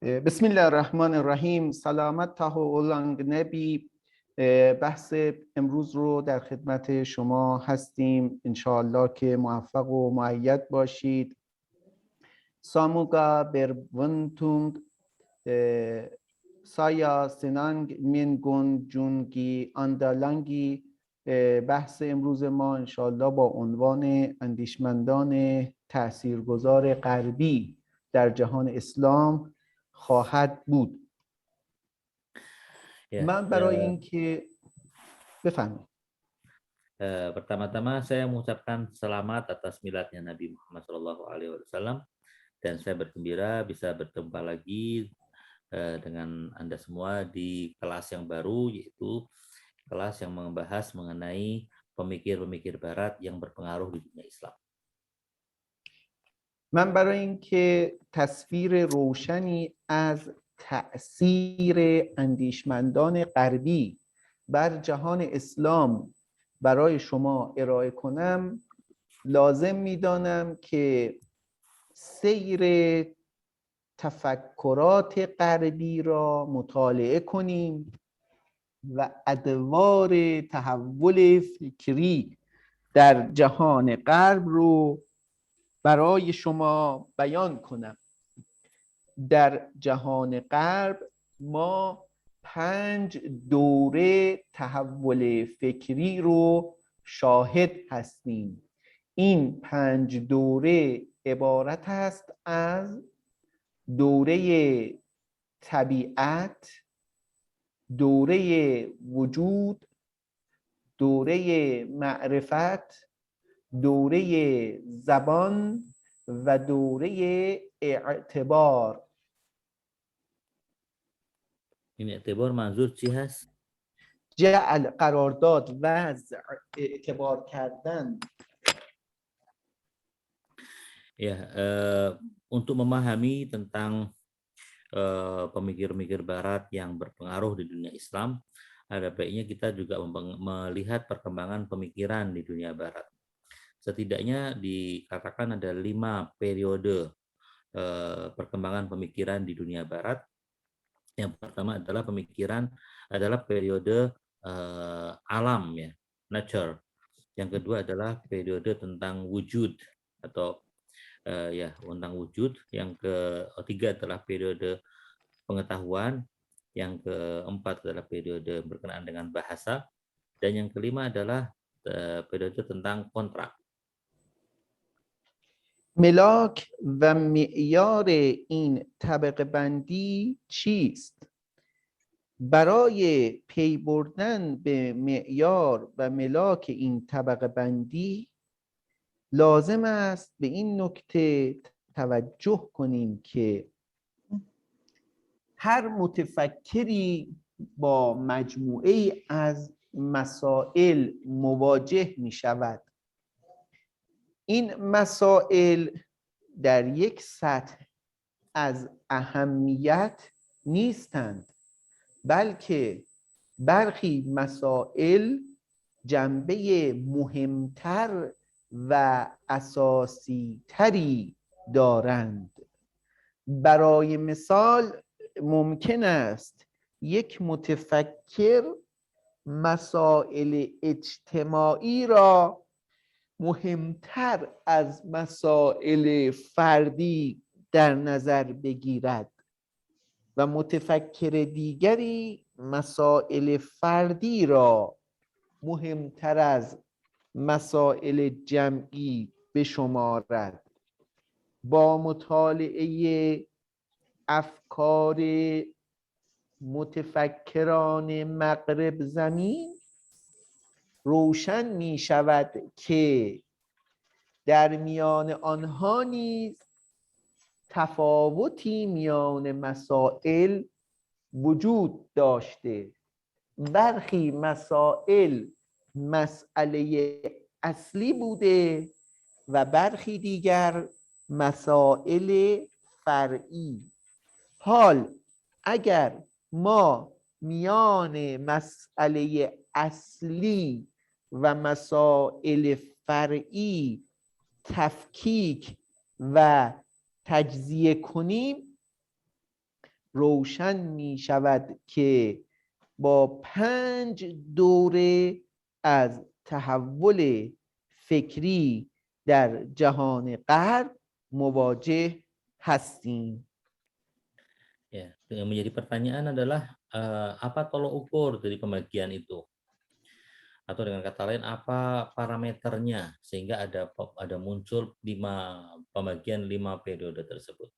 بسم الله الرحمن الرحیم. سلامت تاهو اولانگ نبی. بحث امروز رو در خدمت شما هستیم. انشاءالله که موفق و مؤید باشید. ساموگا برونتونگ سایا سنانگ منگون جونگی اندالانگی. بحث امروز ما انشاءالله با عنوان اندیشمندان تاثیرگذار غربی در جهان اسلام خواهد بود. من برای اینکه بفهمید pertama-tama saya mengucapkan selamat atas miladnya Nabi Muhammad SAW dan saya bergembira bisa berjumpa lagi dengan Anda semua di kelas yang baru, yaitu kelas yang membahas mengenai pemikir-pemikir barat yang berpengaruh di dunia Islam. من برای اینکه تصویر روشنی از تأثیر اندیشمندان غربی بر جهان اسلام برای شما ارائه کنم لازم می‌دانم که سیر تفکرات غربی را مطالعه کنیم و ادوار تحول فکری در جهان غرب رو برای شما بیان کنم. در جهان غرب ما 5 دوره تحول فکری رو شاهد هستیم. این 5 دوره عبارت است از دوره طبیعت، دوره وجود، دوره معرفت، دوره زبان و دوره اعتبار. این اعتبار منظور چی هست؟ جعل، قرارداد، وضع، اعتبار کردن. Ya, untuk memahami tentang pemikir-pemikir barat yang berpengaruh di dunia Islam, ada baiknya kita juga melihat perkembangan pemikiran di dunia barat. Setidaknya dikatakan ada 5 periode perkembangan pemikiran di dunia barat. Yang pertama adalah pemikiran adalah periode alam, ya, nature. Yang kedua adalah periode tentang wujud atau tentang wujud. Yang ketiga adalah periode pengetahuan. Yang keempat adalah periode berkenaan dengan bahasa, dan yang kelima adalah periode tentang kontrak. ملاک و معیار این طبقه بندی چیست؟ برای پی بردن به معیار و ملاک این طبقه بندی لازم است به این نکته توجه کنیم که هر متفکری با مجموعه از مسائل مواجه می شود. این مسائل در یک سطح از اهمیت نیستند، بلکه برخی مسائل جنبه مهمتر و اساسی تری دارند. برای مثال ممکن است یک متفکر مسائل اجتماعی را مهمتر از مسائل فردی در نظر بگیرد و متفکر دیگری مسائل فردی را مهمتر از مسائل جمعی بشمارد. با مطالعه افکار متفکران مغرب زمین روشن می شود که در میان آنها نیز تفاوتی میان مسائل وجود داشته. برخی مسائل مسئله اصلی بوده و برخی دیگر مسائل فرعی. حال اگر ما میان مسئله اصلی و مسائل فرعی تفکیک و تجزیه کنیم، روشن می شود که با 5 دوره از تحول فکری در جهان غرب مواجه hastیم. Ya, yang menjadi pertanyaan adalah apa tolok ukur dari pembagian itu? Atau dengan kata lain apa parameternya sehingga ada muncul pembagian 5 periode tersebut.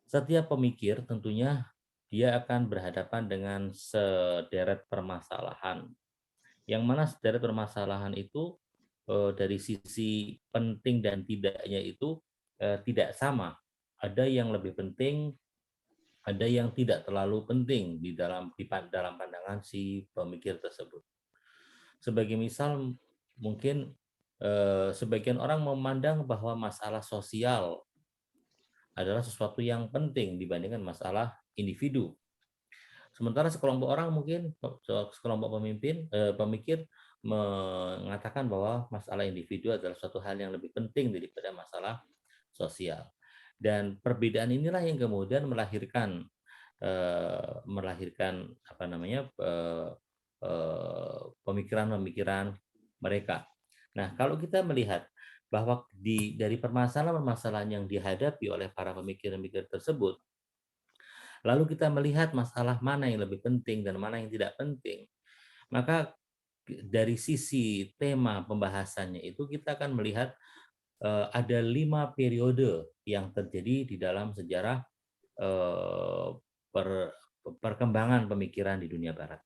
Setiap pemikir tentunya dia akan berhadapan dengan sederet permasalahan. Yang mana sederet permasalahan itu dari sisi penting dan tidaknya itu tidak sama. Ada yang lebih penting, ada yang tidak terlalu penting di dalam pandangan si pemikir tersebut. Sebagai misal, mungkin sebagian orang memandang bahwa masalah sosial adalah sesuatu yang penting dibandingkan masalah individu. Sementara sekelompok orang mungkin, sekelompok pemikir mengatakan bahwa masalah individu adalah suatu hal yang lebih penting daripada masalah sosial. Dan perbedaan inilah yang kemudian melahirkan pemikiran-pemikiran mereka. Nah, kalau kita melihat bahwa dari permasalahan-permasalahan yang dihadapi oleh para pemikir-pemikir tersebut, lalu kita melihat masalah mana yang lebih penting dan mana yang tidak penting, maka dari sisi tema pembahasannya itu kita akan melihat ada 5 periode yang terjadi di dalam sejarah perkembangan pemikiran di dunia barat.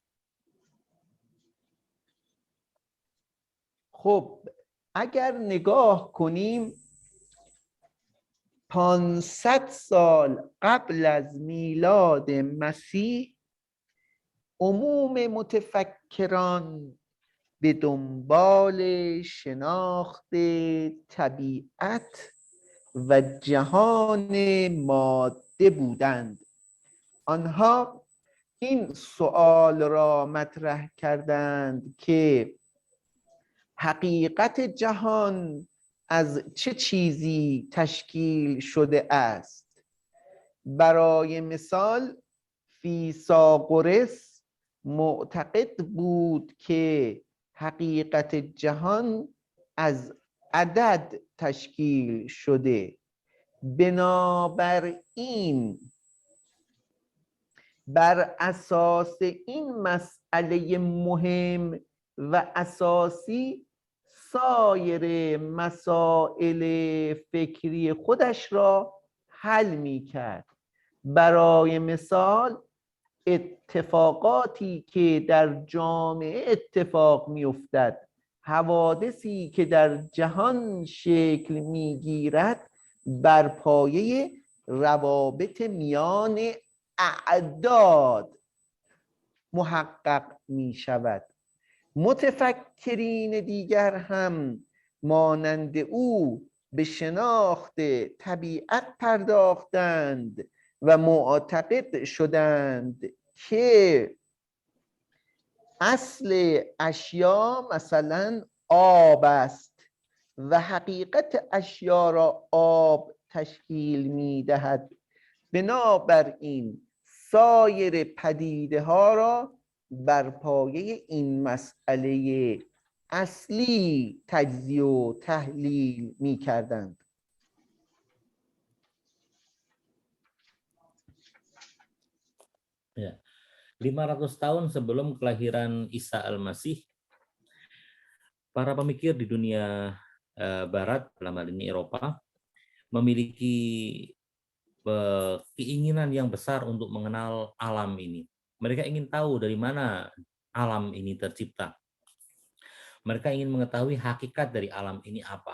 خب اگر نگاه کنیم 500 سال قبل از میلاد مسیح عموم متفکران به دنبال شناخت طبیعت و جهان ماده بودند. آنها این سؤال را مطرح کردند که حقیقت جهان از چه چیزی تشکیل شده است. برای مثال فیثاغورس معتقد بود که حقیقت جهان از عدد تشکیل شده. بنابراین بر اساس این مسئله مهم و اساسی سایر مسائل فکری خودش را حل می کرد. برای مثال اتفاقاتی که در جامعه اتفاق می افتد، حوادثی که در جهان شکل می گیرد بر پایه روابط میان اعداد محقق می شود. متفکرین دیگر هم مانند او به شناخت طبیعت پرداختند و معتقد شدند که اصل اشیا مثلا آب است و حقیقت اشیا را آب تشکیل می دهد. بنابراین سایر پدیده ها را بر پایه این مسئله اصلی تجزیه و تحلیل می کردند. Ya, 500 tahun sebelum kelahiran Isa Al-Masih, para pemikir di dunia barat, dalam hal ini Eropa, memiliki keinginan yang besar untuk mengenal alam ini. Mereka ingin tahu dari mana alam ini tercipta. Mereka ingin mengetahui hakikat dari alam ini apa.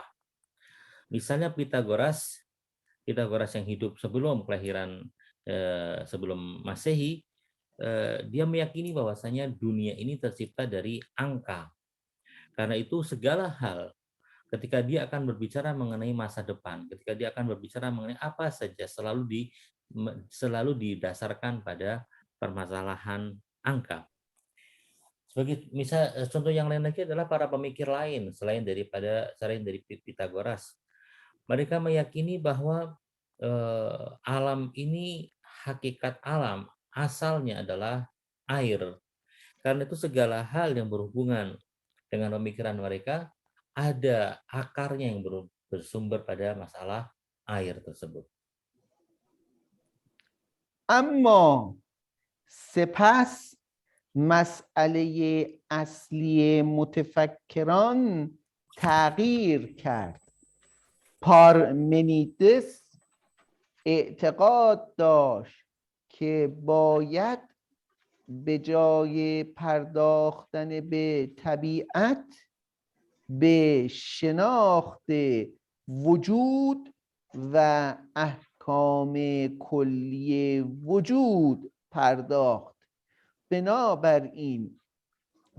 Misalnya Pitagoras yang hidup sebelum kelahiran sebelum Masehi, dia meyakini bahwasanya dunia ini tercipta dari angka. Karena itu segala hal ketika dia akan berbicara mengenai masa depan, ketika dia akan berbicara mengenai apa saja selalu didasarkan pada permasalahan angka. Sebagai misal contoh yang lain lagi adalah para pemikir lain selain dari Pitagoras. Mereka meyakini bahwa alam ini hakikat alam asalnya adalah air. Karena itu segala hal yang berhubungan dengan pemikiran mereka ada akarnya yang bersumber pada masalah air tersebut. اما سپس مسئله اصلی متفکران تغییر کرد. پارمنیدس اعتقاد داشت که باید به جای پرداختن به طبیعت به شناخت وجود و احکام کلی وجود پرداخت. بنابراین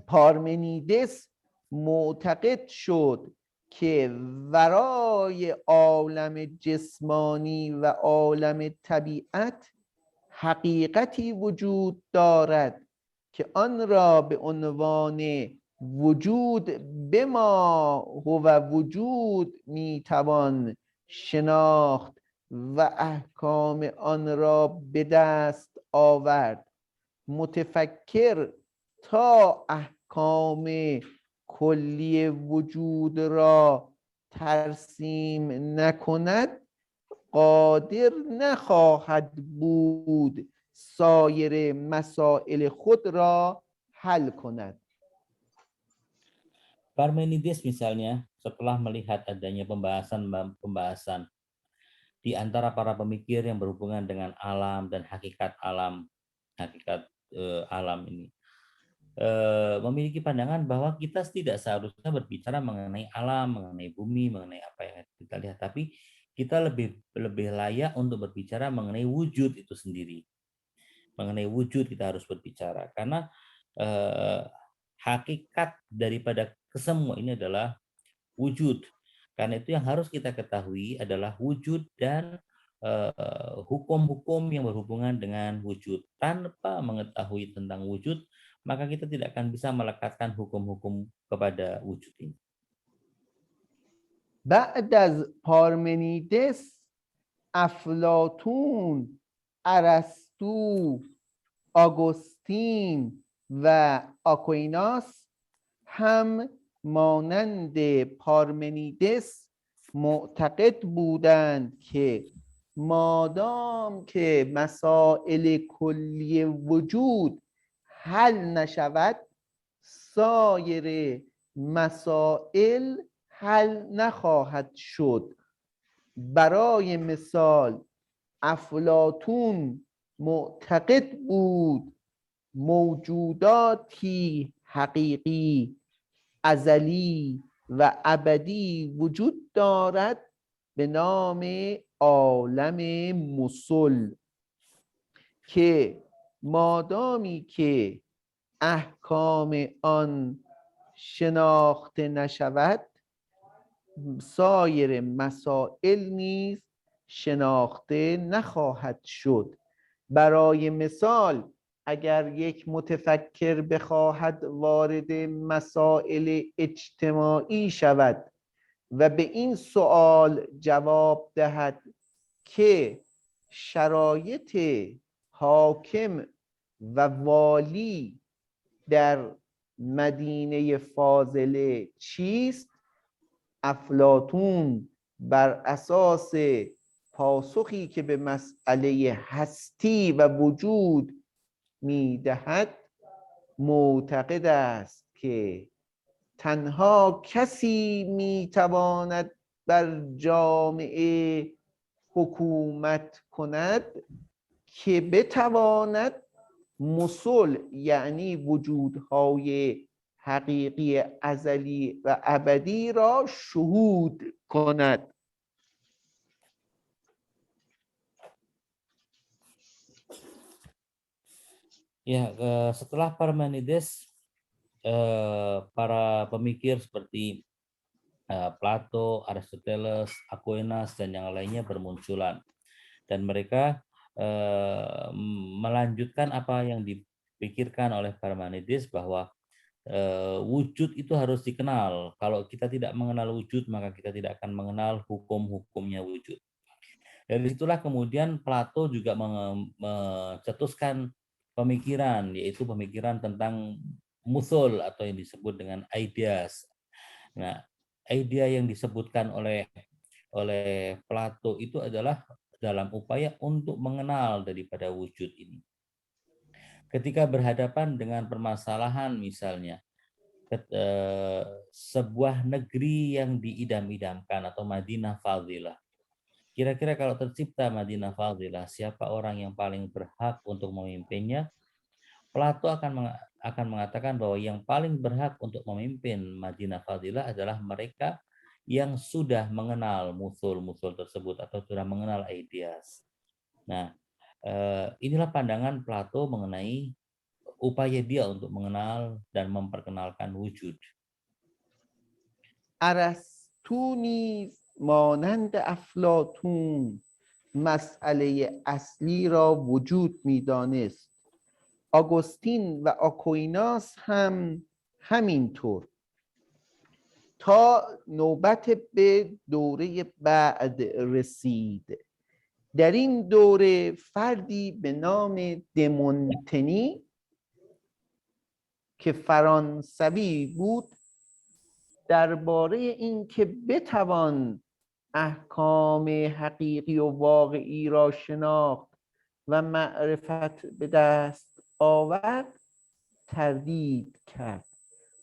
پارمنیدس معتقد شد که ورای عالم جسمانی و عالم طبیعت حقیقتی وجود دارد که آن را به عنوان وجود بما هو وجود میتوان شناخت و احکام آن را به دست آورد. متفکر تا احکام کلی وجود را ترسیم نکند قادر نخواهد بود سایر مسائل خود را حل کند. Parmenides misalnya setelah melihat adanya pembahasan di antara para pemikir yang berhubungan dengan alam dan hakikat alam ini memiliki pandangan bahwa kita tidak seharusnya berbicara mengenai alam, mengenai bumi, mengenai apa yang kita lihat, tapi kita lebih layak untuk berbicara mengenai wujud itu sendiri. Mengenai wujud kita harus berbicara karena hakikat daripada kesemua ini adalah wujud. Karena itu yang harus kita ketahui adalah wujud dan hukum-hukum yang berhubungan dengan wujud. Tanpa mengetahui tentang wujud, maka kita tidak akan bisa melekatkan hukum-hukum kepada wujud ini. بعد از پارمنیدس افلاطون، ارسطو، آگوستین و آکویناس هم مانند پارمنیدس معتقد بودند که مادام که مسائل کلی وجود حل نشود سایر مسائل حل نخواهد شد. برای مثال افلاطون معتقد بود موجوداتی حقیقی ازلی و ابدی وجود دارد به نام عالم مسل که مادامی که احکام آن شناخته نشود سایر مسائل نیز شناخته نخواهد شد. برای مثال اگر یک متفکر بخواهد وارد مسائل اجتماعی شود و به این سوال جواب دهد که شرایط حاکم و والی در مدینه فاضله چیست، افلاطون بر اساس پاسخی که به مسئله هستی و وجود میدهد معتقد است که تنها کسی میتواند بر جامعه حکومت کند که بتواند مسل یعنی وجودهای حقیقی ازلی و ابدی را شهود کند. Ya, setelah Parmenides, para pemikir seperti Plato, Aristoteles, Aquinas, dan yang lainnya bermunculan. Dan mereka melanjutkan apa yang dipikirkan oleh Parmenides bahwa wujud itu harus dikenal. Kalau kita tidak mengenal wujud, maka kita tidak akan mengenal hukum-hukumnya wujud. Dari situlah kemudian Plato juga mencetuskan pemikiran, yaitu pemikiran tentang musul atau yang disebut dengan ideas. Nah, idea yang disebutkan oleh Plato itu adalah dalam upaya untuk mengenal daripada wujud ini. Ketika berhadapan dengan permasalahan misalnya sebuah negeri yang diidam-idamkan atau Madinah Fadilah. Kira-kira kalau tercipta Madinah Fadilah, siapa orang yang paling berhak untuk memimpinnya? Plato akan mengatakan bahwa yang paling berhak untuk memimpin Madinah Fadilah adalah mereka yang sudah mengenal musul-musul tersebut atau sudah mengenal ideas. Nah, inilah pandangan Plato mengenai upaya dia untuk mengenal dan memperkenalkan wujud. ارسطو نیز مانند افلاطون مسئله اصلی را وجود می‌دانست. آگوستین و آکویناس هم همینطور، تا نوبت به دوره بعد رسید. در این دوره فردی به نام دمونتنی که فرانسوی بود درباره اینکه بتوان احکام حقیقی و واقعی را شناخت و معرفت به دست آورد تردید کرد.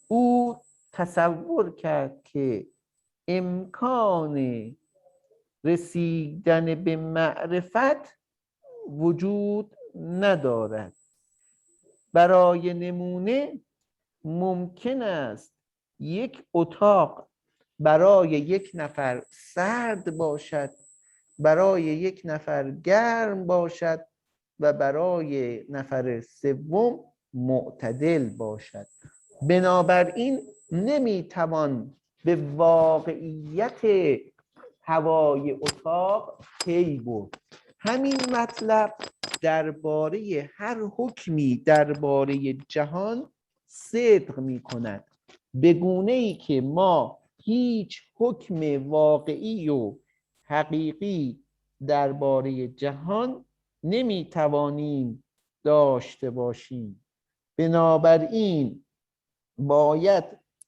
او تصور کرد که امکان رسیدن به معرفت وجود ندارد. برای نمونه ممکن است یک اتاق برای یک نفر سرد باشد، برای یک نفر گرم باشد و برای نفر سوم معتدل باشد. بنابراین نمیتوان به واقعیت هوای اتاق پی برد. همین مطلب درباره هر حکمی درباره جهان صدق می‌کند، به گونه‌ای که ما هیچ حکم واقعی و حقیقی درباره جهان نمی‌توانیم داشته باشیم. بنابراین باید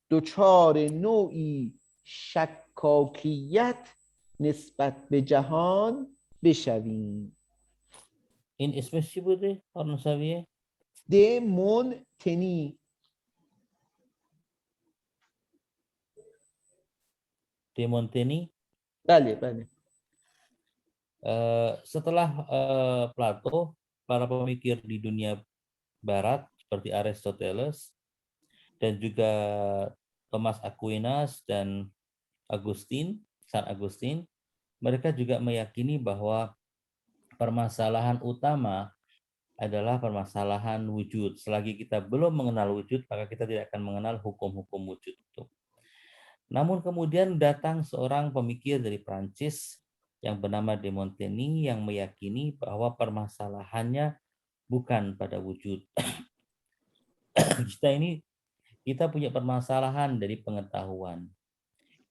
دچار نوعی شکاکیت نسبت به جهان بشویم. این اسمش چی بوده فرانسویه؟ دمونتنی. Demonteni. بله بله. Setelah Plato, para pemikir di dunia barat seperti Aristoteles dan juga Thomas Aquinas dan San Agustin, mereka juga meyakini bahwa permasalahan utama adalah permasalahan wujud. Selagi kita belum mengenal wujud, maka kita tidak akan mengenal hukum-hukum wujud itu. Namun kemudian datang seorang pemikir dari Prancis yang bernama De Montaigne yang meyakini bahwa permasalahannya bukan pada wujud. Kita punya permasalahan dari pengetahuan.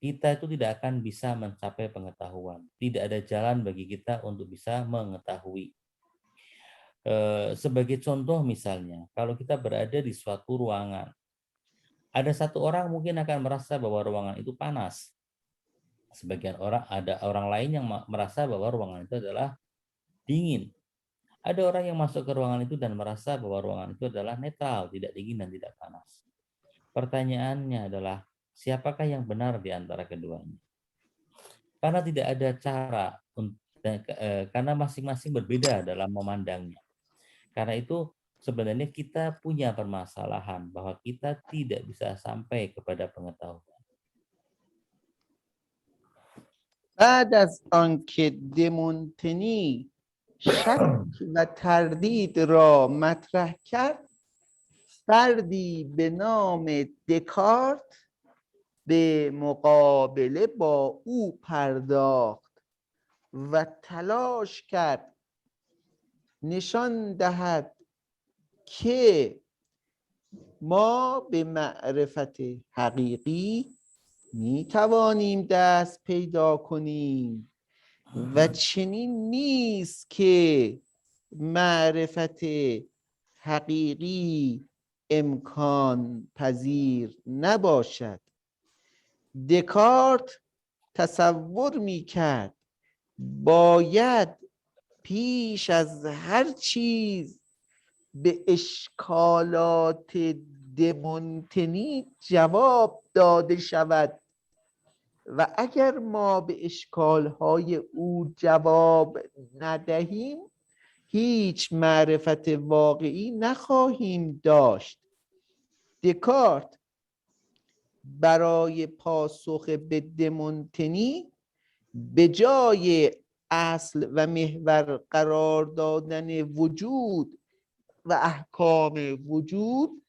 Kita itu tidak akan bisa mencapai pengetahuan. Tidak ada jalan bagi kita untuk bisa mengetahui. Sebagai contoh misalnya, kalau kita berada di suatu ruangan, ada satu orang mungkin akan merasa bahwa ruangan itu panas. Ada orang lain yang merasa bahwa ruangan itu adalah dingin. Ada orang yang masuk ke ruangan itu dan merasa bahwa ruangan itu adalah netral, tidak dingin dan tidak panas. Pertanyaannya adalah, siapakah yang benar di antara keduanya? Karena tidak ada cara, karena masing-masing berbeda dalam memandangnya. Karena itu sebenarnya kita punya permasalahan bahwa kita tidak bisa sampai kepada pengetahuan. بعد از آنکه دمونتنی شک و تردید را مطرح کرد، فردی به نام دکارت به مقابله با او پرداخت و تلاش کرد نشان دهد که ما به معرفت حقیقی می توانیم دست پیدا کنیم و چنین نیست که معرفت حقیقی امکان پذیر نباشد. دکارت تصور می کرد باید پیش از هر چیز به اشکالات دمونتنی جواب داده شود و اگر ما به اشکالهای او جواب ندهیم هیچ معرفت واقعی نخواهیم داشت. دکارت برای پاسخ به دمونتنی به جای اصل و محور قرار دادن وجود و احکام وجود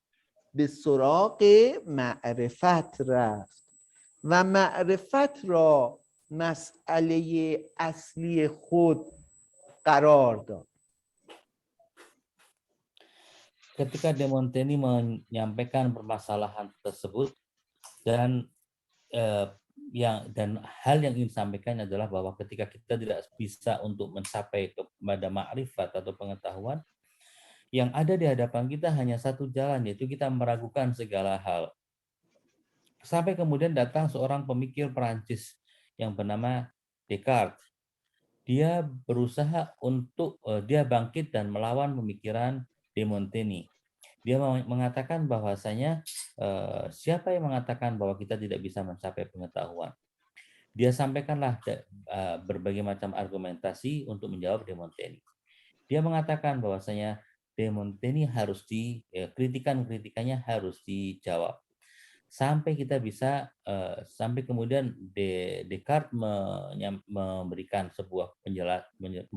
به سراغ معرفت رفت و معرفت را مسئله اصلی خود قرار داد. Ketika De Montaigne menyampaikan permasalahan tersebut dan hal yang ingin disampaikan adalah bahwa ketika kita tidak bisa untuk mencapai kepada ma'rifat atau pengetahuan, yang ada di hadapan kita hanya satu jalan, yaitu kita meragukan segala hal. Sampai kemudian datang seorang pemikir Perancis yang bernama Descartes. Dia berusaha untuk dia bangkit dan melawan pemikiran De Montaigne. Dia mengatakan bahwasanya siapa yang mengatakan bahwa kita tidak bisa mencapai pengetahuan. Dia sampaikanlah berbagai macam argumentasi untuk menjawab De Montaigne. Dia mengatakan bahwasanya De Montaigne harus kritikannya harus dijawab. Sampai kita bisa sampai kemudian Descartes memberikan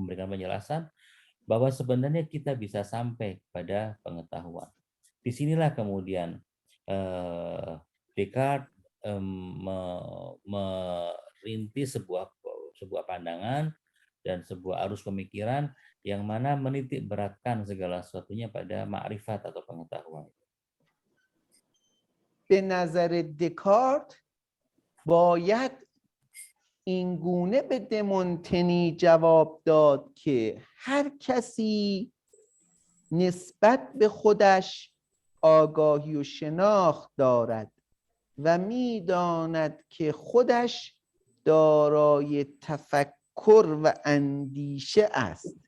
penjelasan bahwa sebenarnya kita bisa sampai pada pengetahuan. Disinilah kemudian Descartes merintis sebuah pandangan dan sebuah arus pemikiran yang mana menitik beratkan segala sesuatunya pada ma'rifat atau pengetahuan. به نظر دکارت باید این گونه به دمونتنی جواب داد که هر کسی نسبت به خودش آگاهی و شناخت دارد و می‌داند که خودش دارای تفکر و اندیشه است.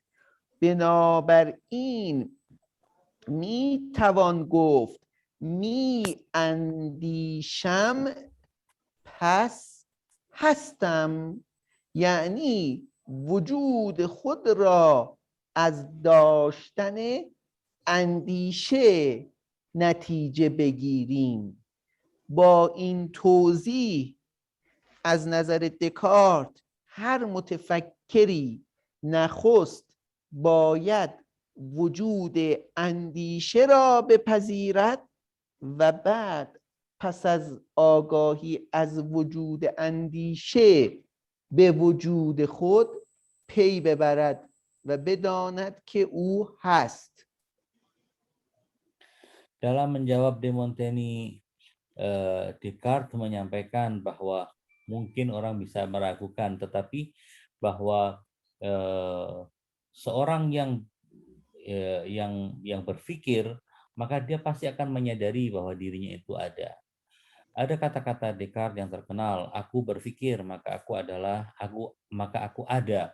بنابراین می‌توان گفت می اندیشم پس هستم، یعنی وجود خود را از داشتن اندیشه نتیجه بگیریم. با این توضیح از نظر دکارت هر متفکری نخست باید وجود اندیشه را بپذیرد و بعد پس از آگاهی از وجود اندیشه به وجود خود پی ببرد و بداند که او هست. Dalam menjawab De Montaigne, Descartes menyampaikan bahwa mungkin orang bisa meragukan, tetapi bahwa seorang yang berpikir, maka dia pasti akan menyadari bahwa dirinya itu ada. Ada kata-kata Descartes yang terkenal, aku berpikir maka aku ada.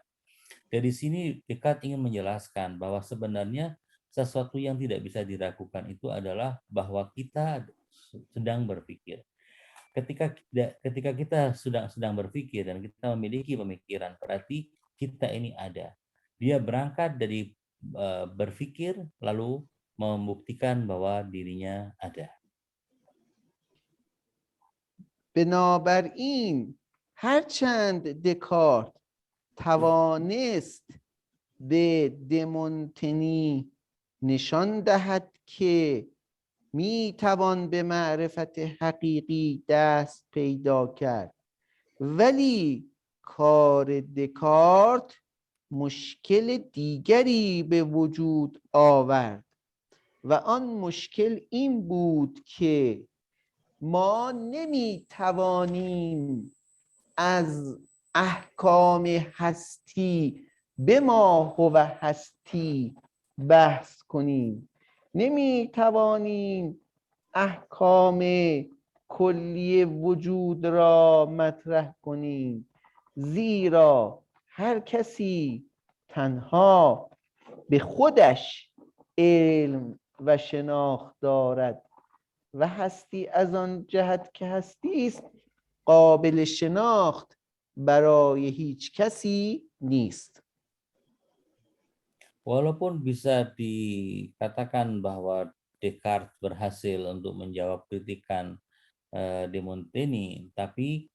Dari sini Descartes ingin menjelaskan bahwa sebenarnya sesuatu yang tidak bisa diragukan itu adalah bahwa kita sedang berpikir. Ketika kita sedang berpikir dan kita memiliki pemikiran, berarti kita ini ada. Dia berangkat dari berpikir lalu membuktikan bahwa dirinya ada. بنابراین هرچند دکارت توانست به دمونتنی نشان دهد که می توان به معرفت حقیقی دست پیدا کرد، ولی کار دکارت مشکل دیگری به وجود آورد و آن مشکل این بود که ما نمی توانیم از احکام هستی به ما هو هستی بحث کنیم. نمی توانیم احکام کلی وجود را مطرح کنیم، زیرا هر کسی تنها به خودش علم و شناخت دارد و هستی از آن جهت که هستی است قابل شناخت برای هیچ کسی نیست. Walaupun bisa dikatakan bahwa Descartes berhasil untuk menjawab kritikan De Montaigne, tapi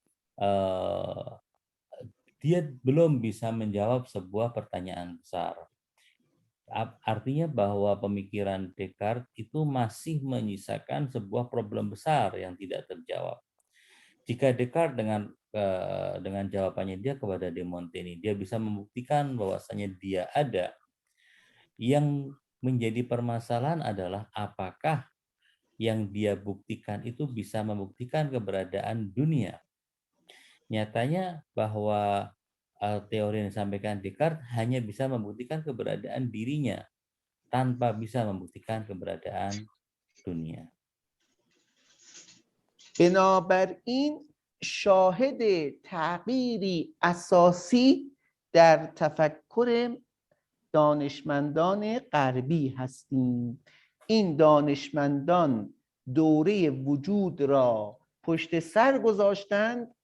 dia belum bisa menjawab sebuah pertanyaan besar. Artinya bahwa pemikiran Descartes itu masih menyisakan sebuah problem besar yang tidak terjawab. Jika Descartes dengan jawabannya dia kepada De Montaigne, dia bisa membuktikan bahwasanya dia ada. Yang menjadi permasalahan adalah apakah yang dia buktikan itu bisa membuktikan keberadaan dunia. Nyatanya bahwa teori yang disampaikan Descartes hanya bisa membuktikan keberadaan dirinya tanpa bisa membuktikan keberadaan dunia. بنابراین شاهد تغییری اساسی در تفکر دانشمندان غربی هستیم. این دانشمندان دوره وجود را پشت سر گذاشتند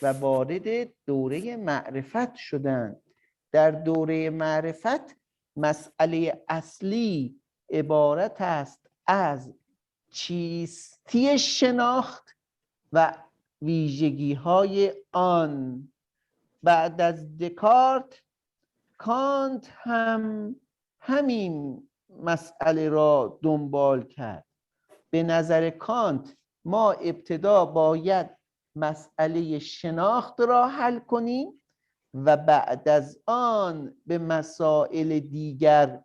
و وارد دوره معرفت شدند. در دوره معرفت مسئله اصلی عبارت است از چیستی شناخت و ویژگی‌های آن. بعد از دکارت کانت هم همین مسئله را دنبال کرد. به نظر کانت ما ابتدا باید مسئله شناخت را حل کنیم و بعد از آن به مسائل دیگر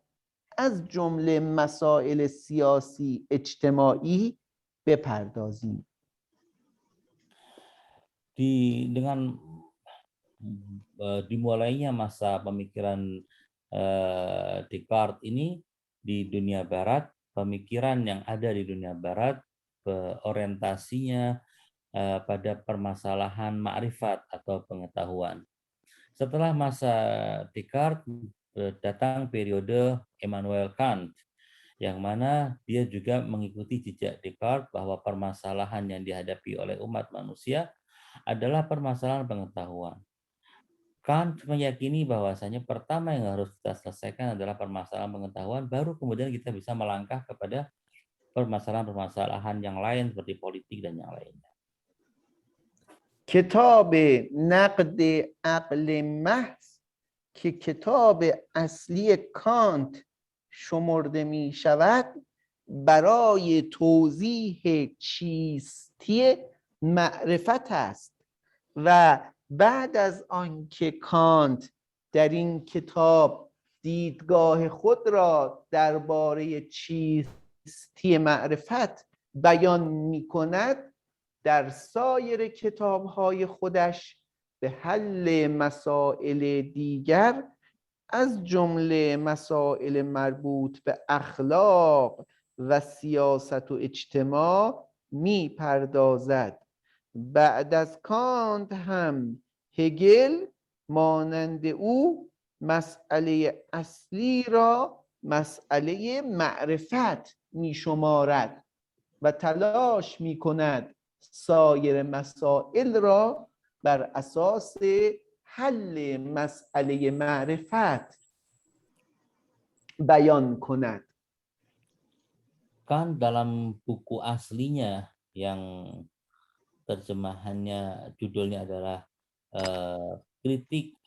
از جمله مسائل سیاسی اجتماعی بپردازیم. Dengan dimulainya masa pemikiran Descartes ini di dunia barat, pemikiran yang ada di dunia barat orientasinya pada permasalahan ma'rifat atau pengetahuan. Setelah masa Descartes datang periode Immanuel Kant, yang mana dia juga mengikuti jejak Descartes bahwa permasalahan yang dihadapi oleh umat manusia adalah permasalahan pengetahuan. Kant meyakini bahwasanya pertama yang harus kita selesaikan adalah permasalahan pengetahuan, baru kemudian kita bisa melangkah kepada permasalahan-permasalahan yang lain seperti politik dan yang lainnya. کتاب نقد عقل محض که کتاب اصلی کانت شمرده می شود برای توضیح چیستی معرفت است و بعد از آنکه کانت در این کتاب دیدگاه خود را درباره چیستی معرفت بیان می کند، در سایر کتاب‌های خودش به حل مسائل دیگر از جمله مسائل مربوط به اخلاق و سیاست و اجتماع می‌پردازد. بعد از کانت هم هگل مانند او مسئله اصلی را مسئله معرفت می‌شمارد و تلاش می‌کند سایر مسائل را بر اساس حل مسئله معرفت بیان کند. Kan dalam buku aslinya yang terjemahannya judulnya adalah kritik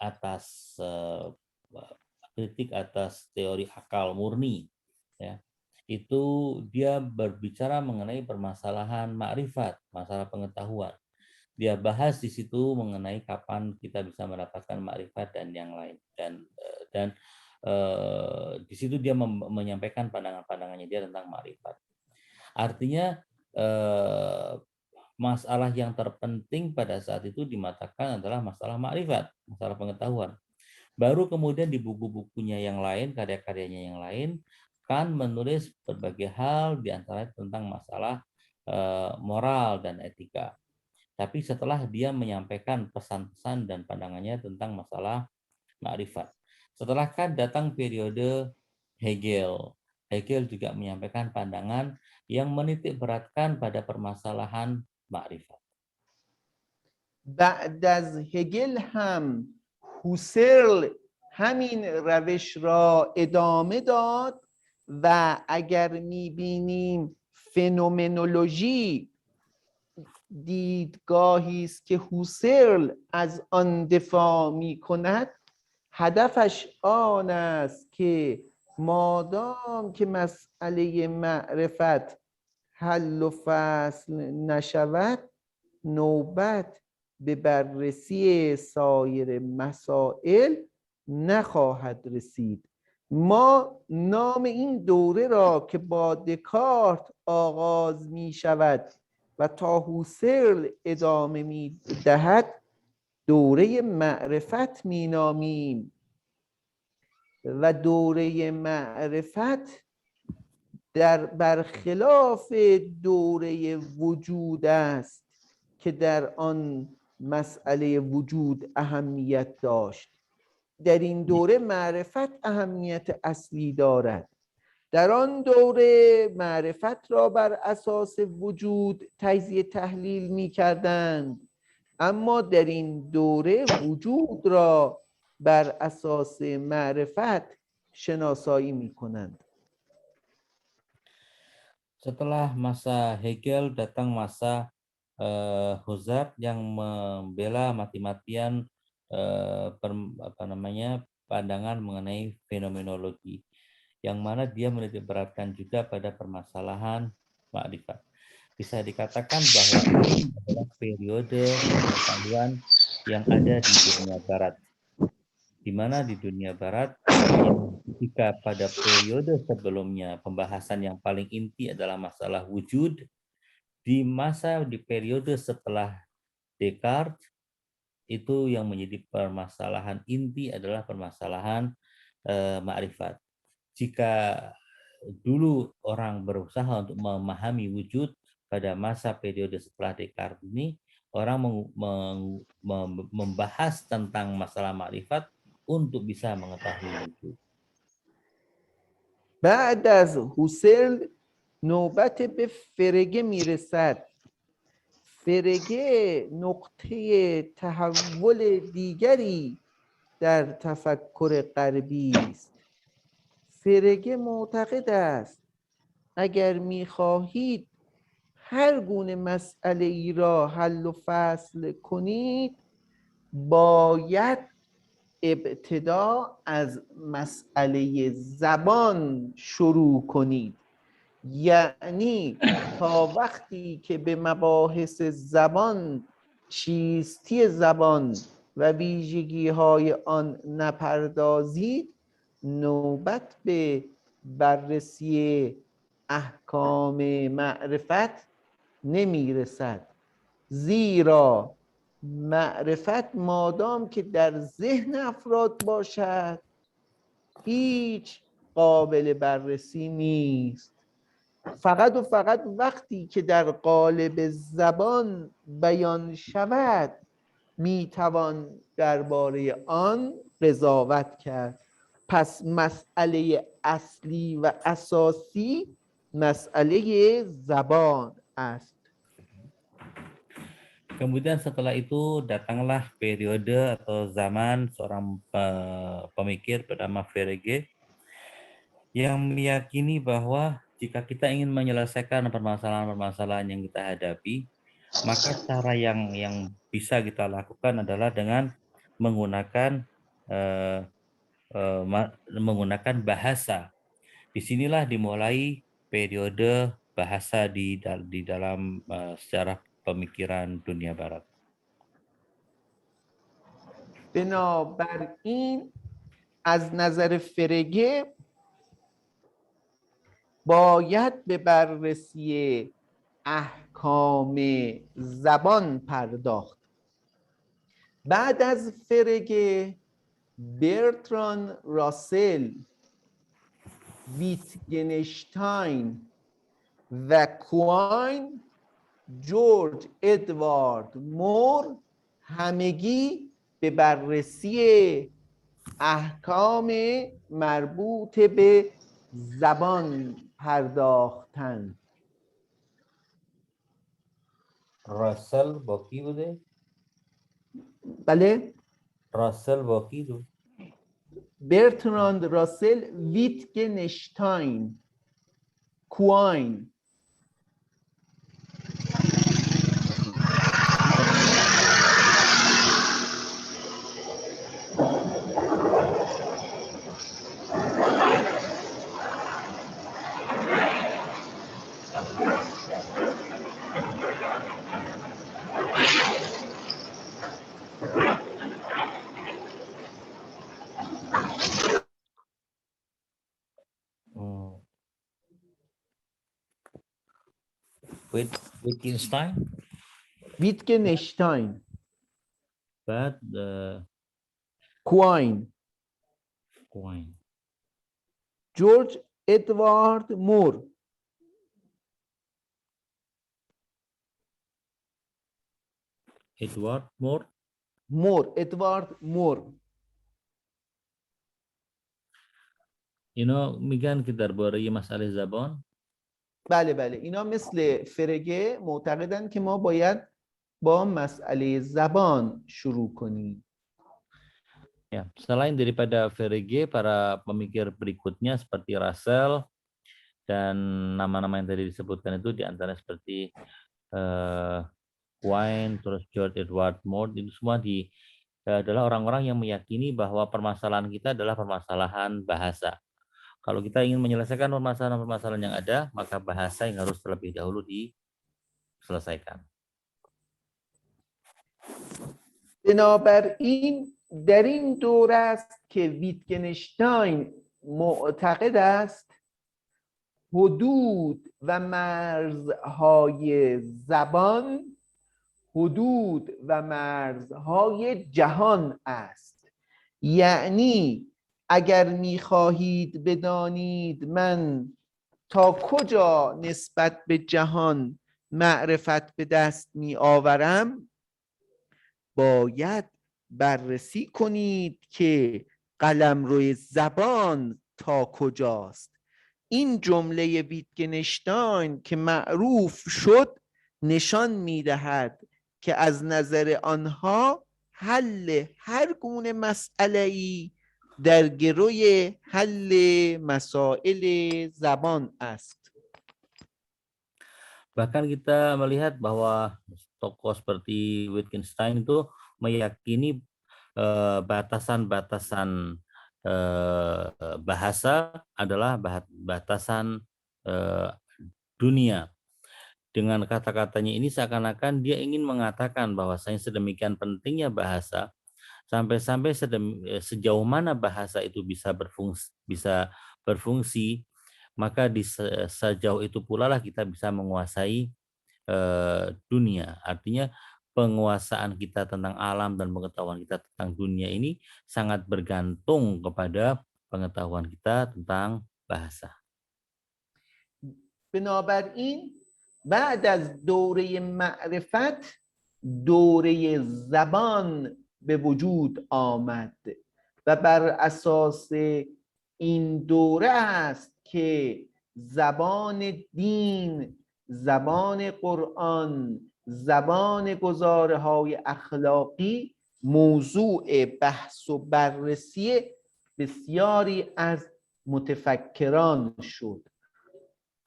atas teori akal murni, ya. Itu dia berbicara mengenai permasalahan makrifat, masalah pengetahuan. Dia bahas di situ mengenai kapan kita bisa mendapatkan makrifat dan yang lain, dan di situ dia menyampaikan pandangan-pandangannya dia tentang makrifat. Artinya masalah yang terpenting pada saat itu dimatakan adalah masalah ma'rifat, masalah pengetahuan. Baru kemudian di buku-bukunya yang lain, karya-karyanya yang lain, kan menulis berbagai hal diantaranya tentang masalah moral dan etika. Tapi setelah dia menyampaikan pesan-pesan dan pandangannya tentang masalah ma'rifat. Setelah kan datang periode Hegel. Hegel juga menyampaikan pandangan yang menitik beratkan pada permasalahan ma'rifat. بعد از هگل هم هوسرل همین روش را ادامه داد و اگر میبینیم فنومنولوژی دیدگاهی است که هوسرل از آن دفاع می کند، هدفش آن است که مادام که مسئله معرفت حل و فصل نشود، نوبت به بررسی سایر مسائل نخواهد رسید. ما نام این دوره را که با دکارت آغاز می شود و تا هوسرل ادامه می دهد دوره معرفت می نامیم و دوره معرفت برخلاف دوره وجود است که در آن مسئله وجود اهمیت داشت. در این دوره معرفت اهمیت اصلی دارد. در آن دوره معرفت را بر اساس وجود تجزیه تحلیل می کردند، اما در این دوره وجود را بر اساس معرفت شناسایی می کنند. Setelah masa Hegel datang masa Husserl yang membela mati-matian pandangan mengenai fenomenologi, yang mana dia menitik beratkan juga pada permasalahan ma'rifat. Bisa dikatakan bahwa ini adalah periode pengetahuan yang ada di dunia barat, di mana di dunia barat jika pada periode sebelumnya pembahasan yang paling inti adalah masalah wujud, di periode setelah Descartes itu yang menjadi permasalahan inti adalah permasalahan ma'rifat. Jika dulu orang berusaha untuk memahami wujud, pada masa periode setelah Descartes ini orang membahas tentang masalah ma'rifat untuk bisa mengetahui wujud. بعد از هوسرل نوبت به فرگه میرسد. فرگه نقطه تحول دیگری در تفکر غربی است. فرگه معتقد است اگر میخواهید هر گونه مسئله ای را حل و فصل کنید، باید ابتدا از مسئله زبان شروع کنید. یعنی تا وقتی که به مباحث زبان، چیستی زبان و ویژگی‌های آن نپردازید، نوبت به بررسی احکام معرفت نمیرسد. زیرا معرفت مادام که در ذهن افراد باشد هیچ قابل بررسی نیست. فقط و فقط وقتی که در قالب زبان بیان شود میتوان درباره آن قضاوت کرد. پس مسئله اصلی و اساسی مسئله زبان است. Kemudian setelah itu datanglah periode atau zaman seorang pemikir bernama Frege yang meyakini bahwa jika kita ingin menyelesaikan permasalahan-permasalahan yang kita hadapi, maka cara yang bisa kita lakukan adalah dengan menggunakan bahasa. Disinilah dimulai periode bahasa di dalam sejarah pemikiran dunia barat. بنابراین از نظر فرگه باید به بررسی احکام زبان پرداخت. بعد از فرگه برتران راسل، ویتگنشتاین و کوین، جورج ادوارد مور همگی به بررسی احکام مربوط به زبان پرداختند. راسل با کی بوده؟ بله؟ راسل با کی بود؟ برتراند راسل، ویتگنشتاین، کوین. Wittgenstein. ویتگنشتاین. بعد کوین. کوین. جورج ادوارد مور. ادوارد مور. ادوارد مور. اینا میگن که درباره مسئله زبان. بله اینا مثل فرگه معتقدن که ما باید با مسئله زبان شروع کنیم. Ya, selain daripada Frege, para pemikir berikutnya seperti Russell dan nama-nama yang tadi disebutkan itu diantara seperti Quine, terus George Edward Moore, itu semua adalah orang-orang yang meyakini bahwa permasalahan kita adalah permasalahan bahasa. Kalau kita ingin menyelesaikan permasalahan-permasalahan yang ada, maka bahasa yang harus terlebih dahulu diselesaikan. بنابراین در این دوره است که ویتگنشتاین معتقد است حدود و مرزهای زبان حدود و مرزهای جهان است. یعنی اگر می‌خواهید بدانید من تا کجا نسبت به جهان معرفت به دست می‌آورم، باید بررسی کنید که قلمرو زبان تا کجاست. این جمله ویتگنشتاین که معروف شد نشان می‌دهد که از نظر آنها حل هر گونه مسئله‌ای در گروی حل مسائل زبان است. Bahkan kita melihat bahwa tokoh seperti Wittgenstein itu meyakini batasan-batasan bahasa adalah batasan dunia. Dengan kata-katanya ini seakan-akan dia ingin mengatakan bahwasanya sedemikian pentingnya bahasa sampai-sampai sejauh mana bahasa itu bisa berfungsi, maka sejauh itu pula lah kita bisa menguasai dunia. Artinya penguasaan kita tentang alam dan pengetahuan kita tentang dunia ini sangat bergantung kepada pengetahuan kita tentang bahasa. بنابراین بعد از دوره معرفت دوره زبان به وجود آمد و بر اساس این دوره است که زبان دین، زبان قرآن، زبان گزارهای اخلاقی موضوع بحث و بررسی بسیاری از متفکران شد.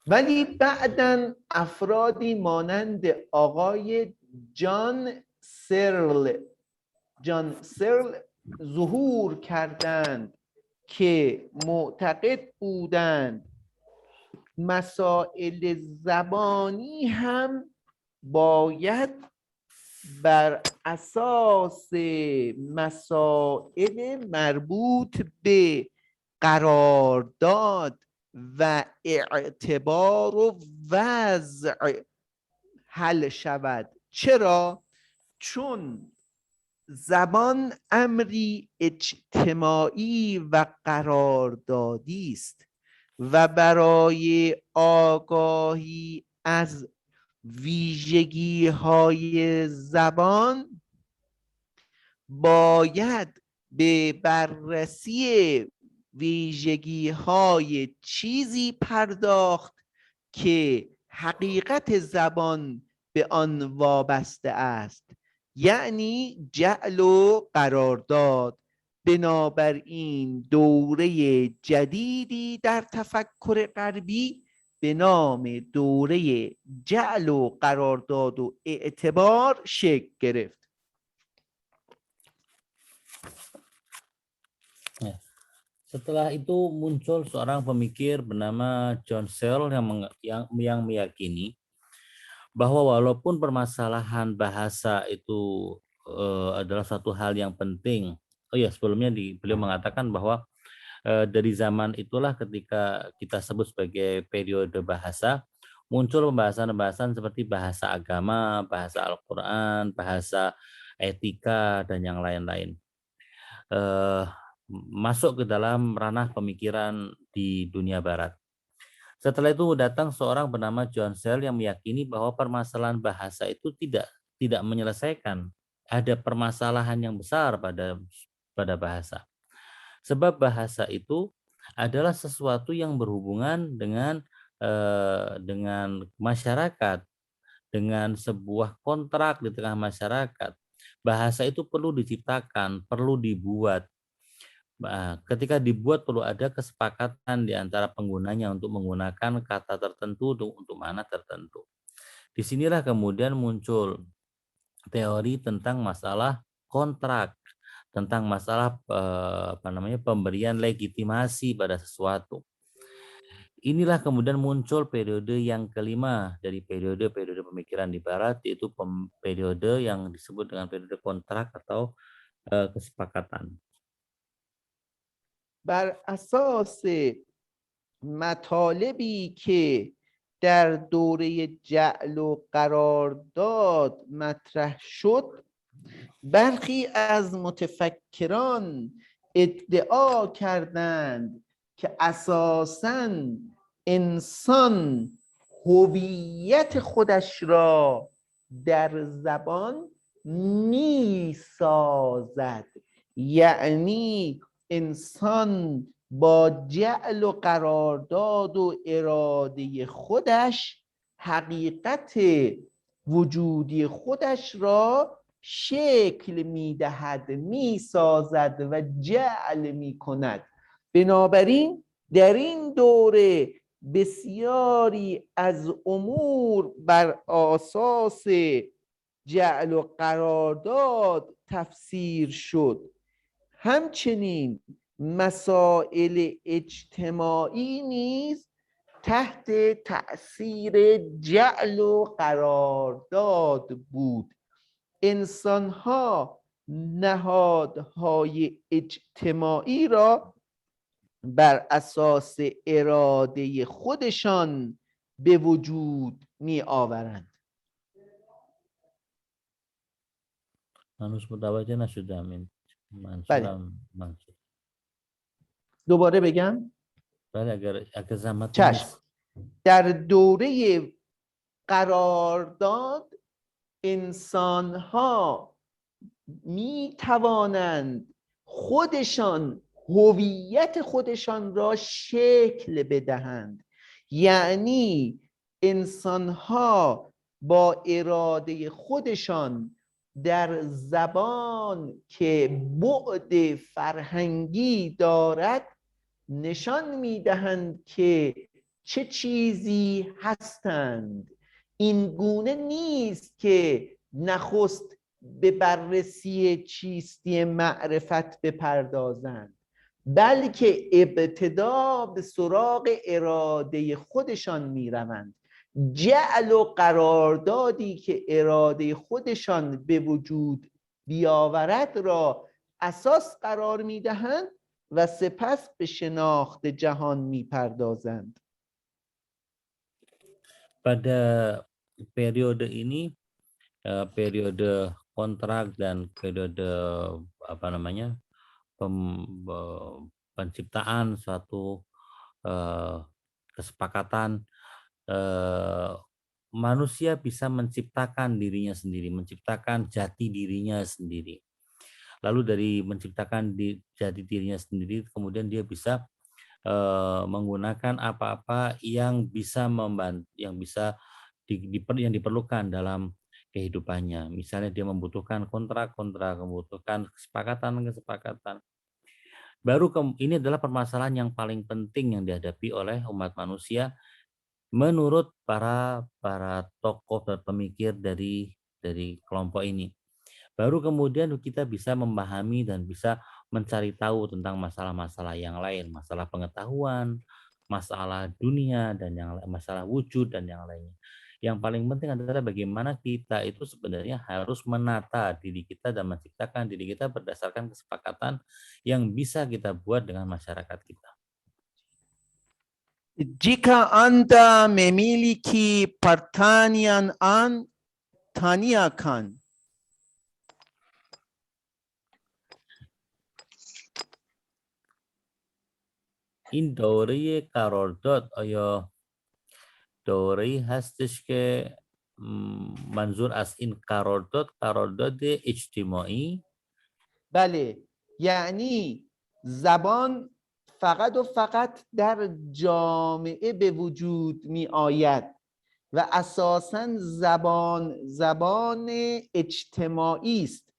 ولی بعداً افرادی مانند آقای جان سرل ظهور کردند که معتقد بودند مسائل زبانی هم باید بر اساس مسائل مربوط به قرارداد و اعتبار و وضع حل شود. چرا؟ چون زبان امری اجتماعی و قراردادی است و برای آگاهی از ویژگی های زبان باید به بررسی ویژگی های چیزی پرداخت که حقیقت زبان به آن وابسته است، یعنی جعل و قرارداد. بنابراین دوره جدیدی در تفکر غربی به نام دوره جعل و قرارداد و اعتبار شکل گرفت. Setelah itu muncul seorang pemikir bernama John Searle yang meyakini bahwa walaupun permasalahan bahasa itu adalah satu hal yang penting. Oh ya, sebelumnya beliau mengatakan bahwa dari zaman itulah ketika kita sebut sebagai periode bahasa, muncul pembahasan-pembahasan seperti bahasa agama, bahasa Al-Quran, bahasa etika, dan yang lain-lain. Masuk ke dalam ranah pemikiran di dunia barat. Setelah itu datang seorang bernama John Searle yang meyakini bahwa permasalahan bahasa itu tidak menyelesaikan. Ada permasalahan yang besar pada bahasa. Sebab bahasa itu adalah sesuatu yang berhubungan dengan masyarakat, dengan sebuah kontrak di tengah masyarakat. Bahasa itu perlu diciptakan, perlu dibuat. Ketika dibuat perlu ada kesepakatan di antara penggunanya untuk menggunakan kata tertentu untuk makna tertentu. Disinilah kemudian muncul teori tentang masalah kontrak, tentang masalah pemberian legitimasi pada sesuatu. Inilah kemudian muncul periode yang kelima dari periode-periode pemikiran di Barat, yaitu periode yang disebut dengan periode kontrak atau kesepakatan. بر اساس مطالبی که در دوره جعل و قرارداد مطرح شد، برخی از متفکران ادعا کردند که اساساً انسان هویت خودش را در زبان می سازد، یعنی انسان با جعل و قرارداد و اراده خودش حقیقت وجودی خودش را شکل میدهد، میسازد و جعل میکند. بنابراین در این دوره بسیاری از امور بر اساس جعل و قرارداد تفسیر شد. همچنین مسائل اجتماعی نیز تحت تأثیر جعل و قرارداد بود. انسان‌ها نهادهای اجتماعی را بر اساس اراده خودشان به وجود می آورند. هنوز متوجه نشدم منظور. دوباره بگم؟ بله اگر زحمت چشم. در دوره قرارداد انسان‌ها می توانند خودشان هویت خودشان را شکل بدهند، یعنی انسان‌ها با اراده خودشان در زبان که بعد فرهنگی دارد نشان می‌دهند که چه چیزی هستند. این گونه نیست که نخست به بررسی چیستی معرفت بپردازند، بلکه ابتدا به سراغ اراده خودشان میروند. جعل و قراردادی که اراده خودشان به وجود بیاورد را اساس قرار میدهند و سپس به شناخت جهان میپردازند. Pada periode ini periode kontrak dan periode apa namanya penciptaan suatu kesepakatan, manusia bisa menciptakan dirinya sendiri, menciptakan jati dirinya sendiri. Lalu dari menciptakan jati dirinya sendiri, kemudian dia bisa menggunakan apa-apa yang bisa membantu, yang bisa yang diperlukan dalam kehidupannya. Misalnya dia membutuhkan kontrak-kontrak, membutuhkan kesepakatan-kesepakatan. Ini adalah permasalahan yang paling penting yang dihadapi oleh umat manusia menurut para tokoh dan pemikir dari kelompok ini. Baru kemudian kita bisa memahami dan bisa mencari tahu tentang masalah-masalah yang lain, masalah pengetahuan, masalah dunia dan masalah wujud dan yang lainnya. Yang paling penting adalah bagaimana kita itu sebenarnya harus menata diri kita dan menciptakan diri kita berdasarkan kesepakatan yang bisa kita buat dengan masyarakat kita. Jika Anda memiliki pertanyaan, tanyakan. این دوره قرارداد آیا دوره‌ای هستش که منظور از این قرارداد اجتماعی؟ بله، یعنی زبان فقط و فقط در جامعه به وجود می آید و اساساً زبان اجتماعی است.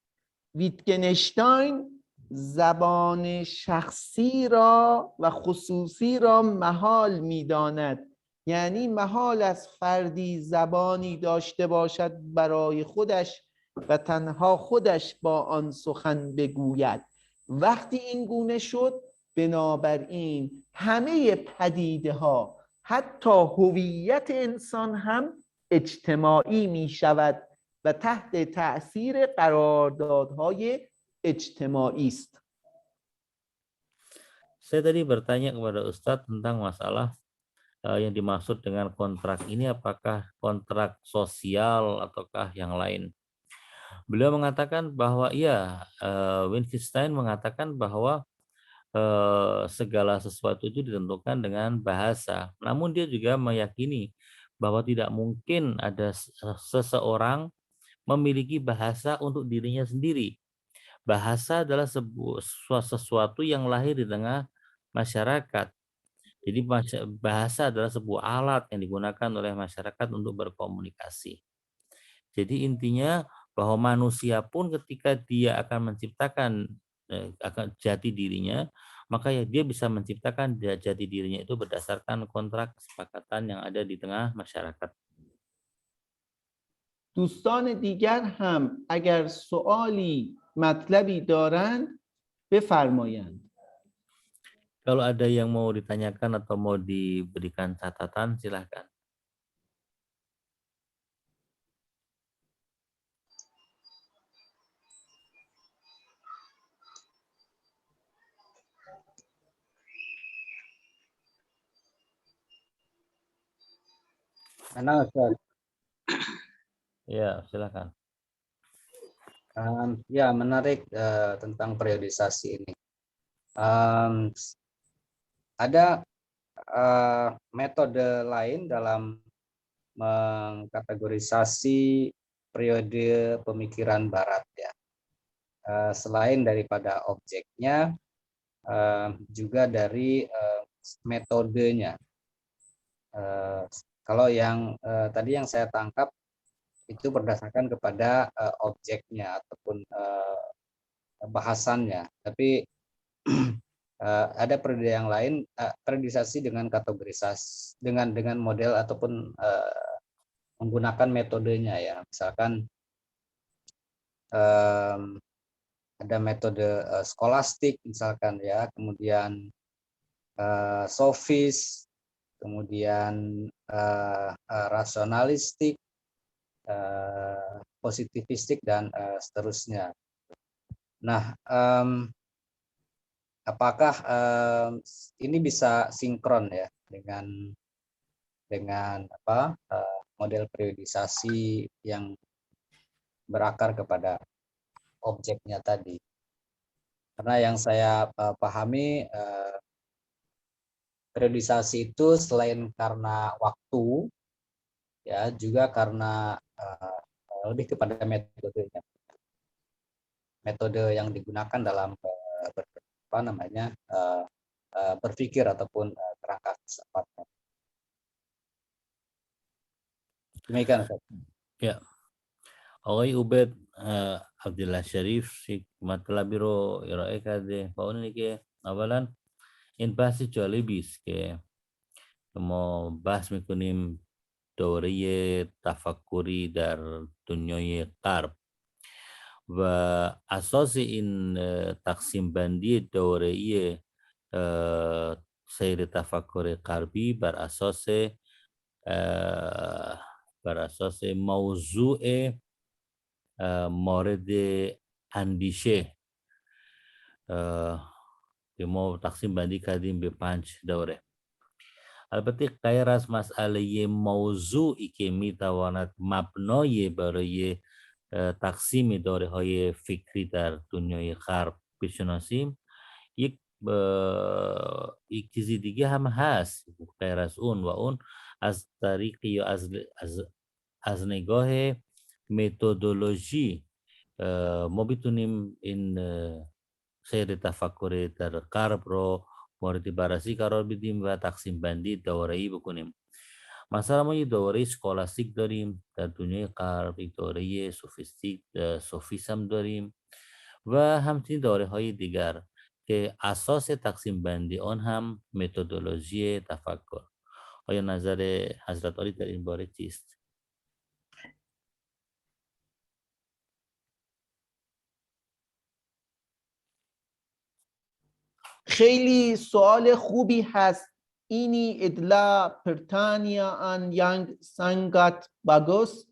ویتگنشتاین زبان شخصی را و خصوصی را محال می‌داند. یعنی محال از فردی زبانی داشته باشد برای خودش و تنها خودش با آن سخن بگوید. وقتی این گونه شد، بنابراین همه پدیده ها، حتی هویت انسان هم اجتماعی می شود و تحت تأثیر قراردادهای اجتماعی است. Saya tadi bertanya kepada Ustadz tentang masalah yang dimaksud dengan kontrak ini, apakah kontrak sosial ataukah yang lain. Beliau mengatakan bahwa Wittgenstein mengatakan bahwa segala sesuatu itu ditentukan dengan bahasa. Namun dia juga meyakini bahwa tidak mungkin ada seseorang memiliki bahasa untuk dirinya sendiri. Bahasa adalah sesuatu yang lahir di tengah masyarakat. Jadi bahasa adalah sebuah alat yang digunakan oleh masyarakat untuk berkomunikasi. Jadi intinya bahwa manusia pun ketika dia akan menciptakan akan jati dirinya, maka ya dia bisa menciptakan jati dirinya itu berdasarkan kontrak kesepakatan yang ada di tengah masyarakat. دوستان دیگر هم اگر سوالی مطلبی دارند بفرمایند. Kalau ada yang mau ditanyakan atau mau diberikan catatan, silahkan. Mana Ustaz? Ya, silakan. Ya, menarik tentang periodisasi ini. Ada metode lain dalam mengkategorisasi periode pemikiran Barat ya. Selain daripada objeknya, juga dari metodenya. Kalau yang tadi yang saya tangkap itu berdasarkan kepada objeknya ataupun bahasannya. Tapi ada periode yang lain, periodisasi dengan kategorisasi dengan model ataupun menggunakan metodenya ya. Misalkan ada metode skolastik misalkan ya, kemudian sofis, kemudian rasionalistik, positivistik dan seterusnya. Nah, apakah ini bisa sinkron ya dengan model periodisasi yang berakar kepada objeknya tadi. Karena yang saya pahami, periodisasi itu selain karena waktu, ya juga karena lebih kepada metodenya. Metode yang digunakan dalam berpikir ataupun kerangka filsafat. Demikian, Ustaz. Ya. Oke, Ubed Abdullah Sharif si matlabiro iraeka de fauni ke awalan in basi jalibis ke mau bahas mikunim dawriye tafakkuri dar dunyoye qarb wa asasi in taksim bandi dawriye seyri tafakkuri qarbi bar asase mawzu'e مورد اندیشه که ما تقسیم بندی کردیم به 5 دوره. البته غیر از مسئله موضوعی که میتواند مبنای برای تقسیم دوره های فکری در دنیای غرب بشناسیم، یک چیزی دیگه هم هست غیر از اون، و اون از طریق یا از نگاه متدولوژی ما بتونیم این سیر تفکر در غرب رو مورد بررسی قرار بدیم و تقسیم بندی دوره‌ای بکنیم. مثلا ما یه دوره اسکولاستیک داریم در دنیای غرب، یک دوره سوفیسم داریم و همچنین دوره های دیگر که اساس تقسیم بندی آن هم متدولوژی تفکر. آیا نظر حضرت عالی در این باره چیست؟ خیلی سوال خوبی هست. اینی ادلا پرتانیا ان یانگ سنگات باگوس،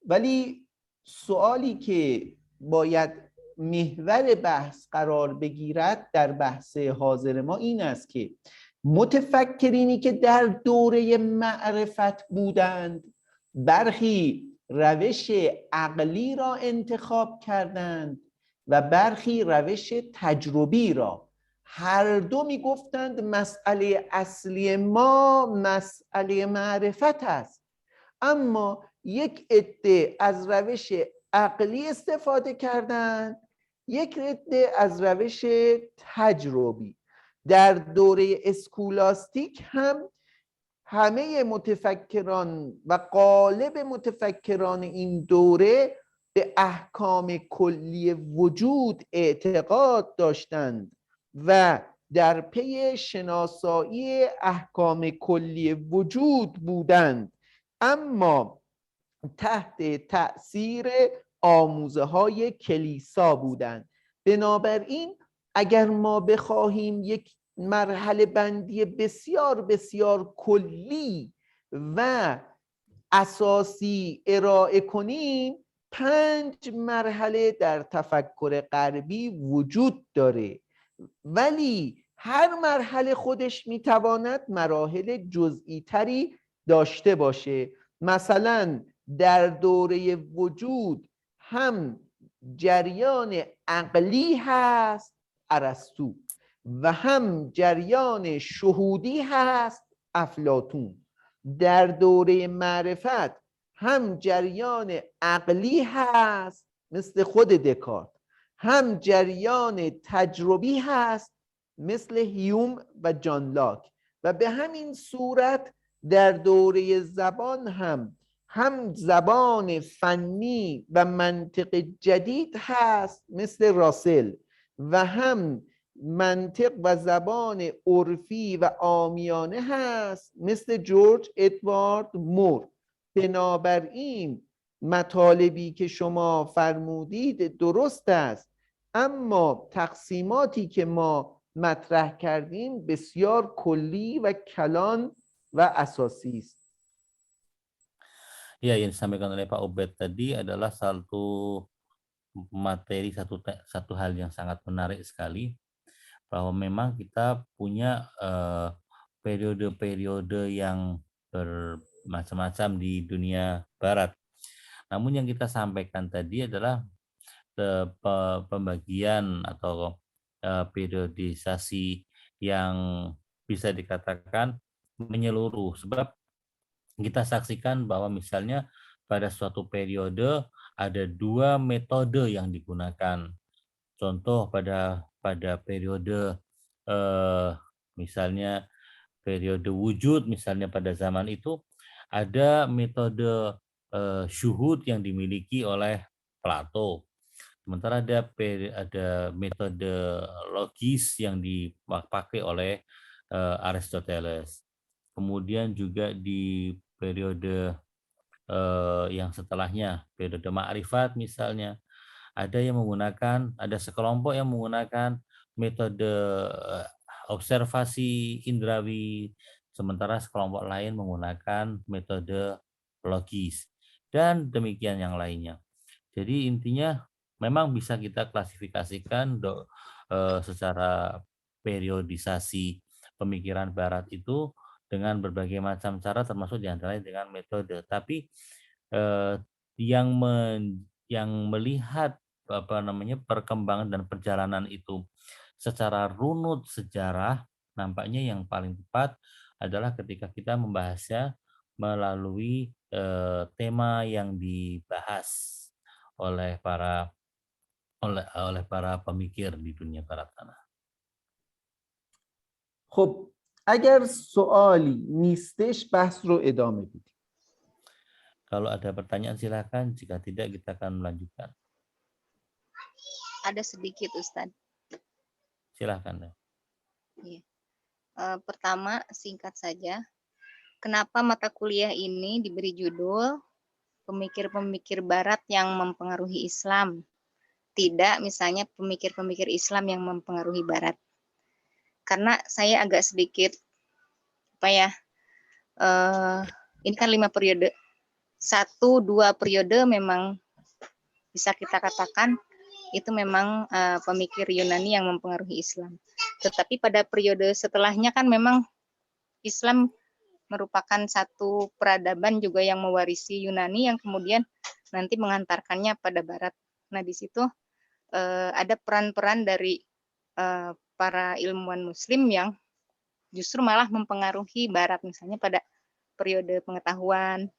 ولی سوالی که باید محور بحث قرار بگیرد در بحث حاضر ما این است که متفکرینی که در دوره معرفت بودند برخی روش عقلی را انتخاب کردند و برخی روش تجربی را. هر دو می گفتند مسئله اصلی ما مسئله معرفت است، اما یک عده از روش عقلی استفاده کردند، یک عده از روش تجربی. در دوره اسکولاستیک هم همه متفکران و غالب متفکران این دوره به احکام کلی وجود اعتقاد داشتند و در پی شناسایی احکام کلی وجود بودند، اما تحت تأثیر آموزه های کلیسا بودند. بنابراین اگر ما بخواهیم یک مرحله بندی بسیار بسیار کلی و اساسی ارائه کنیم، 5 مرحله در تفکر غربی وجود داره، ولی هر مرحله خودش میتواند مراحل جزئی تری داشته باشه. مثلا در دوره وجود هم جریان عقلی هست ارسطو و هم جریان شهودی هست افلاطون. در دوره معرفت هم جریان عقلی هست مثل خود دکارت، هم جریان تجربی هست مثل هیوم و جان لاک، و به همین صورت در دوره زبان هم زبان فنی و منطق جدید هست مثل راسل، و هم منطق و زبان عرفی و عامیانه هست مثل جورج ادوارد مور. بنابراین مطالبی که شما فرمودید درست است، اما تقسیماتی که ما مطرح کردیم بسیار کلی و کلان و اساسی است. Ya, yang disampaikan oleh Pak Ubed tadi adalah satu materi, satu hal yang sangat menarik sekali, bahwa memang kita punya periode-periode yang macam-macam di dunia barat. Namun yang kita sampaikan tadi adalah pembagian atau periodisasi yang bisa dikatakan menyeluruh, sebab kita saksikan bahwa misalnya pada suatu periode ada 2 metode yang digunakan. Contoh pada periode misalnya periode wujud, misalnya pada zaman itu ada metode syuhud yang dimiliki oleh Plato. Sementara ada metode logis yang dipakai oleh Aristoteles. Kemudian juga di periode yang setelahnya, periode ma'rifat misalnya, ada sekelompok yang menggunakan metode observasi indrawi, sementara sekelompok lain menggunakan metode logis, dan demikian yang lainnya. Jadi intinya memang bisa kita klasifikasikan secara periodisasi pemikiran barat itu dengan berbagai macam cara, termasuk diantaranya dengan metode. Tapi yang melihat perkembangan dan perjalanan itu secara runut sejarah, nampaknya yang paling tepat adalah ketika kita membahasnya melalui tema yang dibahas oleh para pemikir di dunia barat sana. خب اگر سوالی نیستش بحث رو ادامه بدیم. Kalau ada pertanyaan silakan, jika tidak kita akan melanjutkan. Ada sedikit, Ustadz. Silakan. Iya. Pertama, singkat saja. Kenapa mata kuliah ini diberi judul pemikir-pemikir barat yang mempengaruhi Islam? Tidak misalnya pemikir-pemikir Islam yang mempengaruhi barat. Karena saya agak sedikit, ini kan 5 periode. 1-2 periode memang bisa kita katakan itu memang pemikir Yunani yang mempengaruhi Islam. Tetapi pada periode setelahnya kan memang Islam merupakan satu peradaban juga yang mewarisi Yunani yang kemudian nanti mengantarkannya pada Barat. Nah, di situ ada peran-peran dari para ilmuwan Muslim yang justru malah mempengaruhi Barat, misalnya pada periode pengetahuan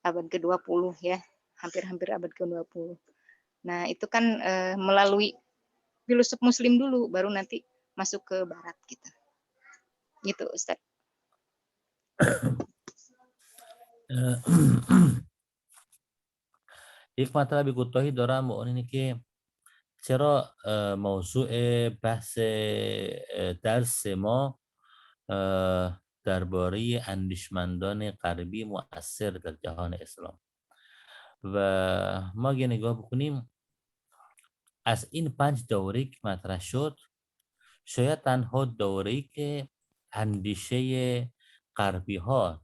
abad ke-20 ya, hampir-hampir abad ke-20. Nah, itu kan melalui filsuf Muslim dulu, baru nanti masuk ke Barat gitu. Gitu, Ustaz. یک مطلبی کوتاهی دارم و اون اینه که چرا موضوع بحث درس ما درباره اندیشمندان غربی مؤثر در جهان اسلام و ما اگه نگاه بکنیم از این 5 دوره که مطرح شد شاید تنها دوره‌ای که اندیشه غربی ها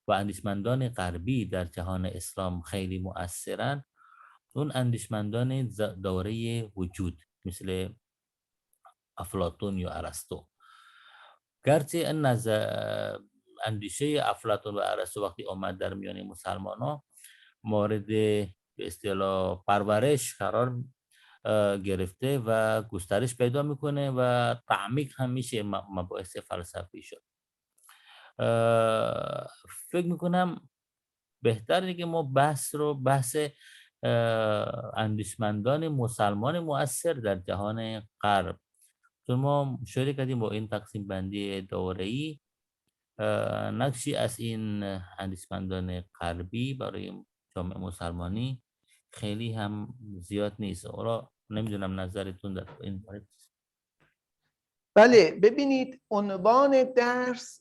و اندیشمندان غربی در جهان اسلام خیلی مؤثرن اون اندیشمندان دوره وجود مثل افلاطون یا ارسطو. گرچه اندیشه افلاطون و ارسطو وقتی آمد در میان مسلمان ها مورد به اصطلاح پرورش قرار گرفته و گسترش پیدا میکنه و تعمیق هم میشه مباحث فلسفی شد. فکر میکنم بهتره که ما بحث اندیشمندان مسلمان مؤثر در جهان غرب، چون ما مشاهده کردیم با این تقسیم بندی دوره‌ای نقشی از این اندیشمندان غربی برای جامعه مسلمانی خیلی هم زیاد نیست. حالا نمیدونم نظرتون در این مورد. بله، ببینید عنوان درس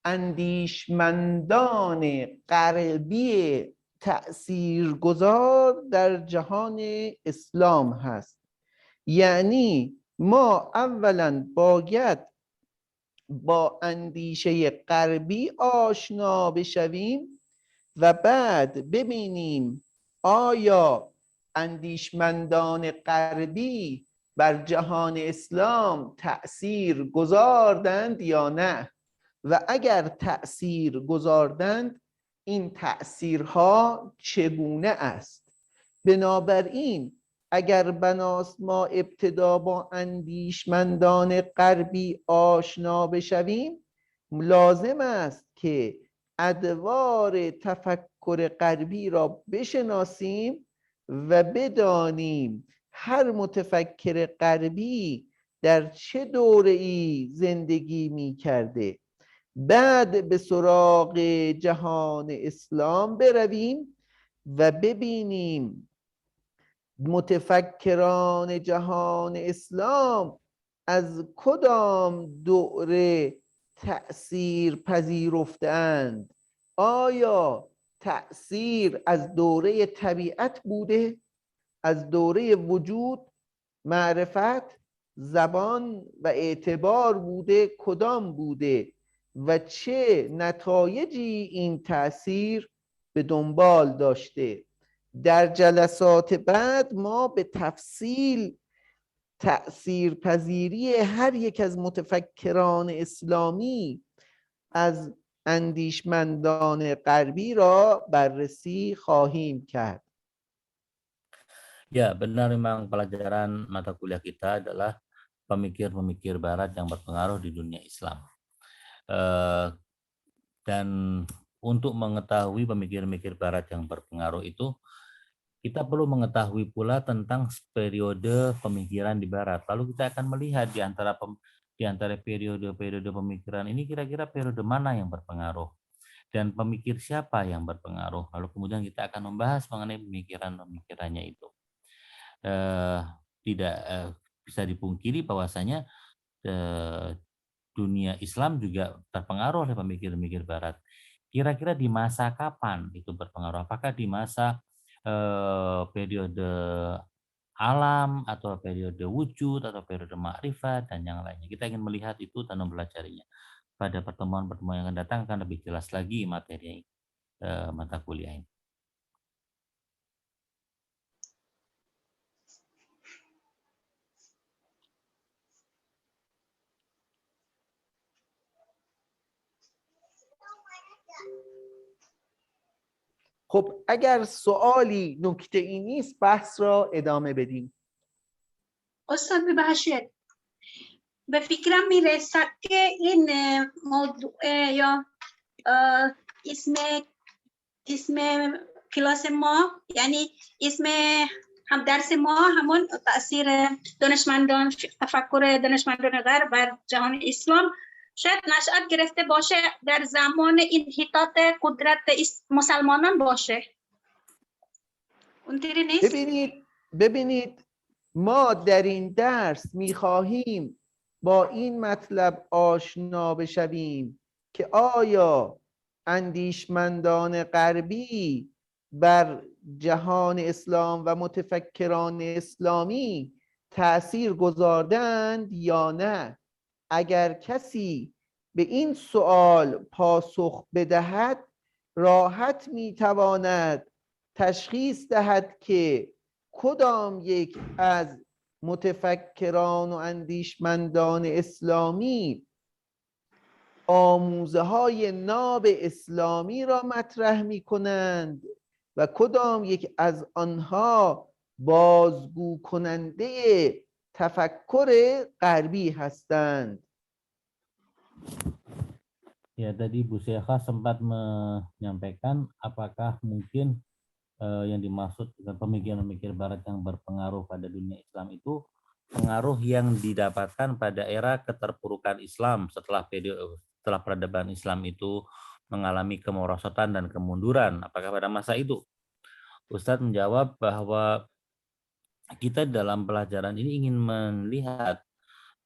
اندیشمندان غربی تأثیرگذار در جهان اسلام هست. یعنی ما اولا باید با اندیشه غربی آشنا بشویم و بعد ببینیم آیا اندیشمندان غربی بر جهان اسلام تأثیر گذاردند یا نه، و اگر تأثیر گذاردند این تأثیرها چگونه است. بنابراین اگر بناست ما ابتدا با اندیشمندان غربی آشنا بشویم، لازم است که ادوار تفکر غربی را بشناسیم و بدانیم هر متفکر غربی در چه دوره‌ای زندگی می کرده. بعد به سراغ جهان اسلام برویم و ببینیم متفکران جهان اسلام از کدام دوره تأثیر پذیرفتند. آیا تأثیر از دوره طبیعت بوده، از دوره وجود، معرفت، زبان و اعتبار بوده؟ کدام بوده و چه نتایجی این تأثیر به دنبال داشته؟ در جلسات بعد ما به تفصیل تأثیر پذیری هر یک از متفکران اسلامی از اندیشمندان غربی را بررسی خواهیم کرد. Ya, benar, memang pelajaran mata kuliah kita adalah pemikir-pemikir barat yang berpengaruh di dunia Islam. Dan untuk mengetahui pemikir-pemikir barat yang berpengaruh itu, kita perlu mengetahui pula tentang periode pemikiran di barat. Lalu kita akan melihat di antara periode-periode pemikiran ini kira-kira periode mana yang berpengaruh dan pemikir siapa yang berpengaruh. Lalu kemudian kita akan membahas mengenai pemikiran-pemikirannya itu. Tidak bisa dipungkiri bahwasanya dunia Islam juga terpengaruh oleh pemikir-pemikir barat. Kira-kira di masa kapan itu berpengaruh? Apakah di masa periode alam atau periode wujud atau periode makrifat dan yang lainnya? Kita ingin melihat itu dan mempelajarinya. Pada pertemuan-pertemuan yang akan datang akan lebih jelas lagi materi mata kuliah ini. خب اگر سوالی نکته ای نیست بحث را ادامه بدیم. استاد ببخشید، به فکرم میرسد که این موضوع یا اسم کلاس ما، یعنی اسم هم درس ما همون تأثیر دانشمندان، تفکر دانشمندان غرب بر جهان اسلام شاید نشأت گرفته باشه در زمان انحطاط قدرت مسلمانان باشه. اونطوری نیست؟ ببینید ما در این درس میخواهیم با این مطلب آشنا بشویم که آیا اندیشمندان غربی بر جهان اسلام و متفکران اسلامی تأثیر گذاردند یا نه. اگر کسی به این سوال پاسخ بدهد راحت میتواند تشخیص دهد که کدام یک از متفکران و اندیشمندان اسلامی آموزه های ناب اسلامی را مطرح می کنند و کدام یک از آنها بازگو کننده تفکر غربی هستند. Ya, tadi Bu Syekha sempat menyampaikan apakah mungkin yang dimaksud dengan pemikiran-pemikir barat yang berpengaruh pada dunia Islam itu pengaruh yang didapatkan pada era keterpurukan Islam setelah peradaban Islam itu mengalami kemerosotan dan kemunduran. Apakah pada masa itu? Ustadz menjawab bahwa kita dalam pelajaran ini ingin melihat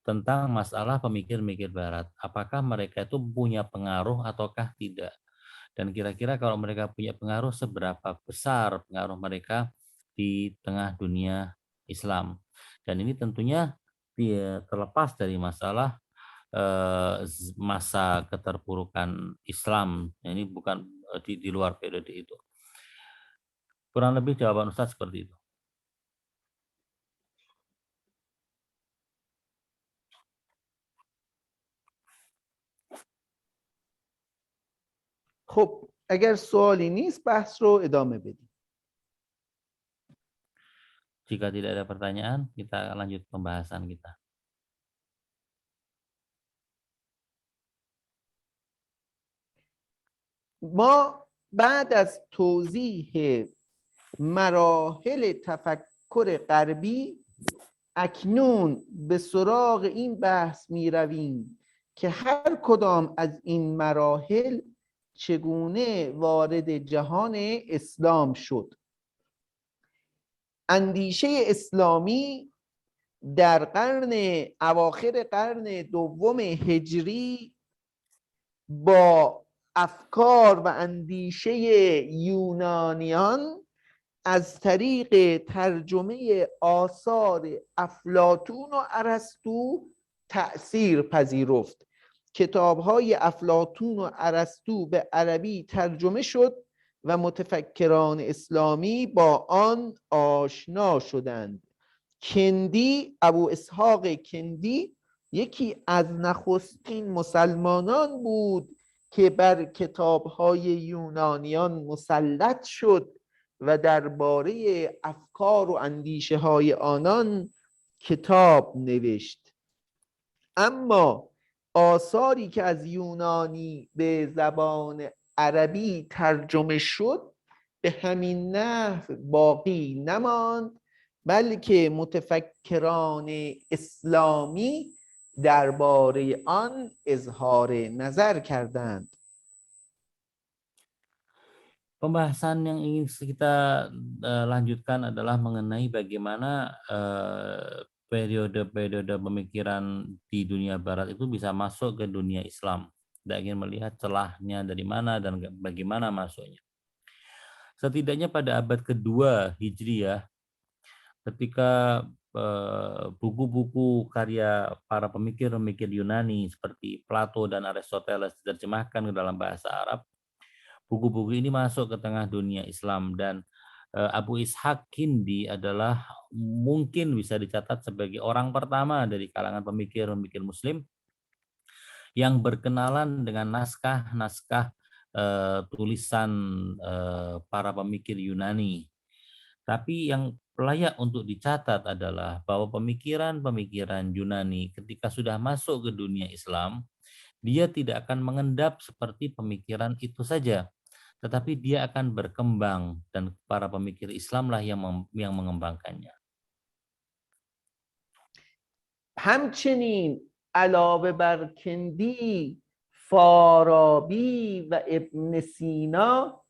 tentang masalah pemikir-pemikir barat. Apakah mereka itu punya pengaruh ataukah tidak? Dan kira-kira kalau mereka punya pengaruh, seberapa besar pengaruh mereka di tengah dunia Islam. Dan ini tentunya terlepas dari masalah masa keterpurukan Islam. Ini bukan di luar periode itu. Kurang lebih jawaban Ustaz seperti itu. خب اگر سوالی نیست بحث رو ادامه بدیم. Jika tidak ada pertanyaan, kita lanjut pembahasan kita. ما بعد از توضیح مراحل تفکر غربی اکنون به سراغ این بحث می رویم که هر کدام از این مراحل چگونه وارد جهان اسلام شد. اندیشه اسلامی در اواخر قرن دوم هجری با افکار و اندیشه یونانیان از طریق ترجمه آثار افلاطون و ارسطو تأثیر پذیرفت. کتاب‌های افلاطون و ارسطو به عربی ترجمه شد و متفکران اسلامی با آن آشنا شدند. کندی، ابو اسحاق کندی، یکی از نخستین مسلمانان بود که بر کتاب‌های یونانیان مسلط شد و درباره افکار و اندیشه های آنان کتاب نوشت. اما آثاری که از یونانی به زبان عربی ترجمه شد به همین نحو باقی نماند، بلکه متفکران اسلامی درباره آن اظهار نظر kardand. Pembahasan yang ingin kita lanjutkan adalah mengenai bagaimana periode-periode pemikiran di dunia barat itu bisa masuk ke dunia Islam. Kita ingin melihat celahnya dari mana dan bagaimana masuknya. Setidaknya pada abad kedua Hijriyah, ketika buku-buku karya para pemikir-pemikir Yunani seperti Plato dan Aristoteles diterjemahkan ke dalam bahasa Arab, buku-buku ini masuk ke tengah dunia Islam, dan Abu Ishaq Kindi adalah mungkin bisa dicatat sebagai orang pertama dari kalangan pemikir-pemikir Muslim yang berkenalan dengan naskah-naskah tulisan para pemikir Yunani. Tapi yang layak untuk dicatat adalah bahwa pemikiran-pemikiran Yunani ketika sudah masuk ke dunia Islam, dia tidak akan mengendap seperti pemikiran itu saja, tetapi dia akan berkembang dan para pemikir Islamlah yang mengembangkannya. همچنین علاوه بر کندی، فارابی و ابن سینا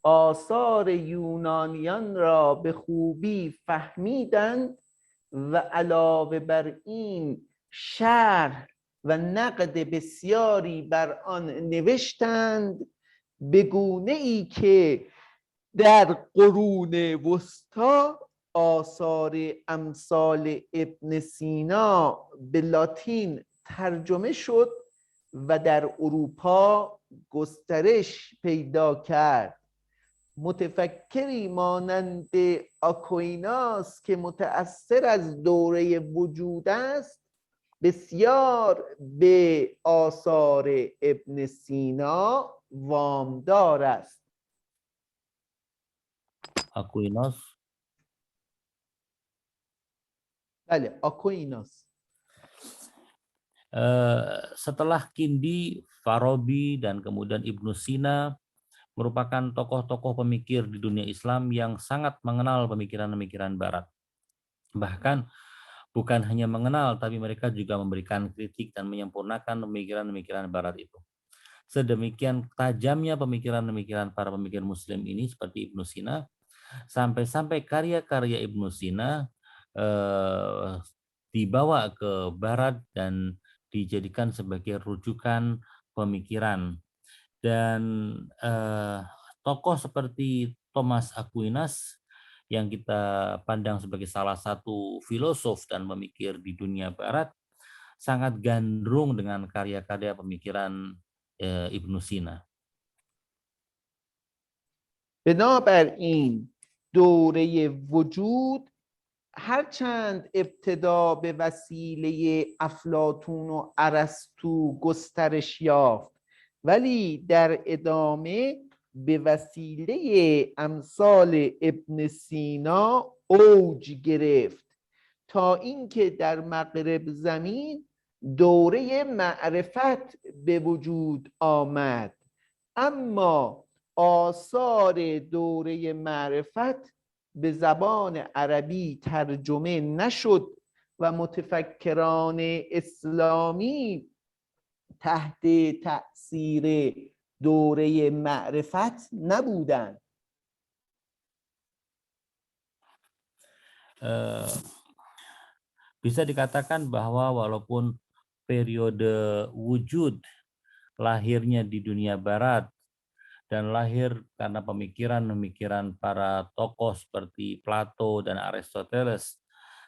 آثار یونانیان را به خوبی فهمیدند و علاوه بر این شرح و نقد بسیاری بر آن نوشتند، به گونه ای که در قرون وسطی آثار امثال ابن سینا به لاتین ترجمه شد و در اروپا گسترش پیدا کرد. متفکری مانند آکویناس که متأثر از دوره وجود است، بسیار به آثار ابن سینا وامدار است. Aquinas. بله، آکویناس. Setelah Kindi, Farabi, dan kemudian Ibnu Sina merupakan tokoh-tokoh pemikir di dunia Islam yang sangat mengenal pemikiran-pemikiran Barat. Bahkan bukan hanya mengenal, tapi mereka juga memberikan kritik dan menyempurnakan pemikiran-pemikiran Barat itu. Sedemikian tajamnya pemikiran-pemikiran para pemikir Muslim ini seperti Ibnu Sina, sampai-sampai karya-karya Ibnu Sina dibawa ke Barat dan dijadikan sebagai rujukan pemikiran. Dan tokoh seperti Thomas Aquinas yang kita pandang sebagai salah satu filosof dan pemikir di dunia Barat sangat gandrung dengan karya-karya pemikiran Ibnu Sina. بنابراین دوره وجود هرچند ابتدا به وسیله افلاطون و ارسطو گسترش یافت، ولی در ادامه به وسیله امثال ابن سینا اوج گرفت تا اینکه در مغرب زمین دوره معرفت به وجود آمد، اما آثار دوره معرفت به زبان عربی ترجمه نشد و متفکران اسلامی تحت تأثیر دوره معرفت نبودند. Bisa dikatakan bahwa walaupun periode wujud lahirnya di dunia barat dan lahir karena pemikiran-pemikiran para tokoh seperti Plato dan Aristoteles,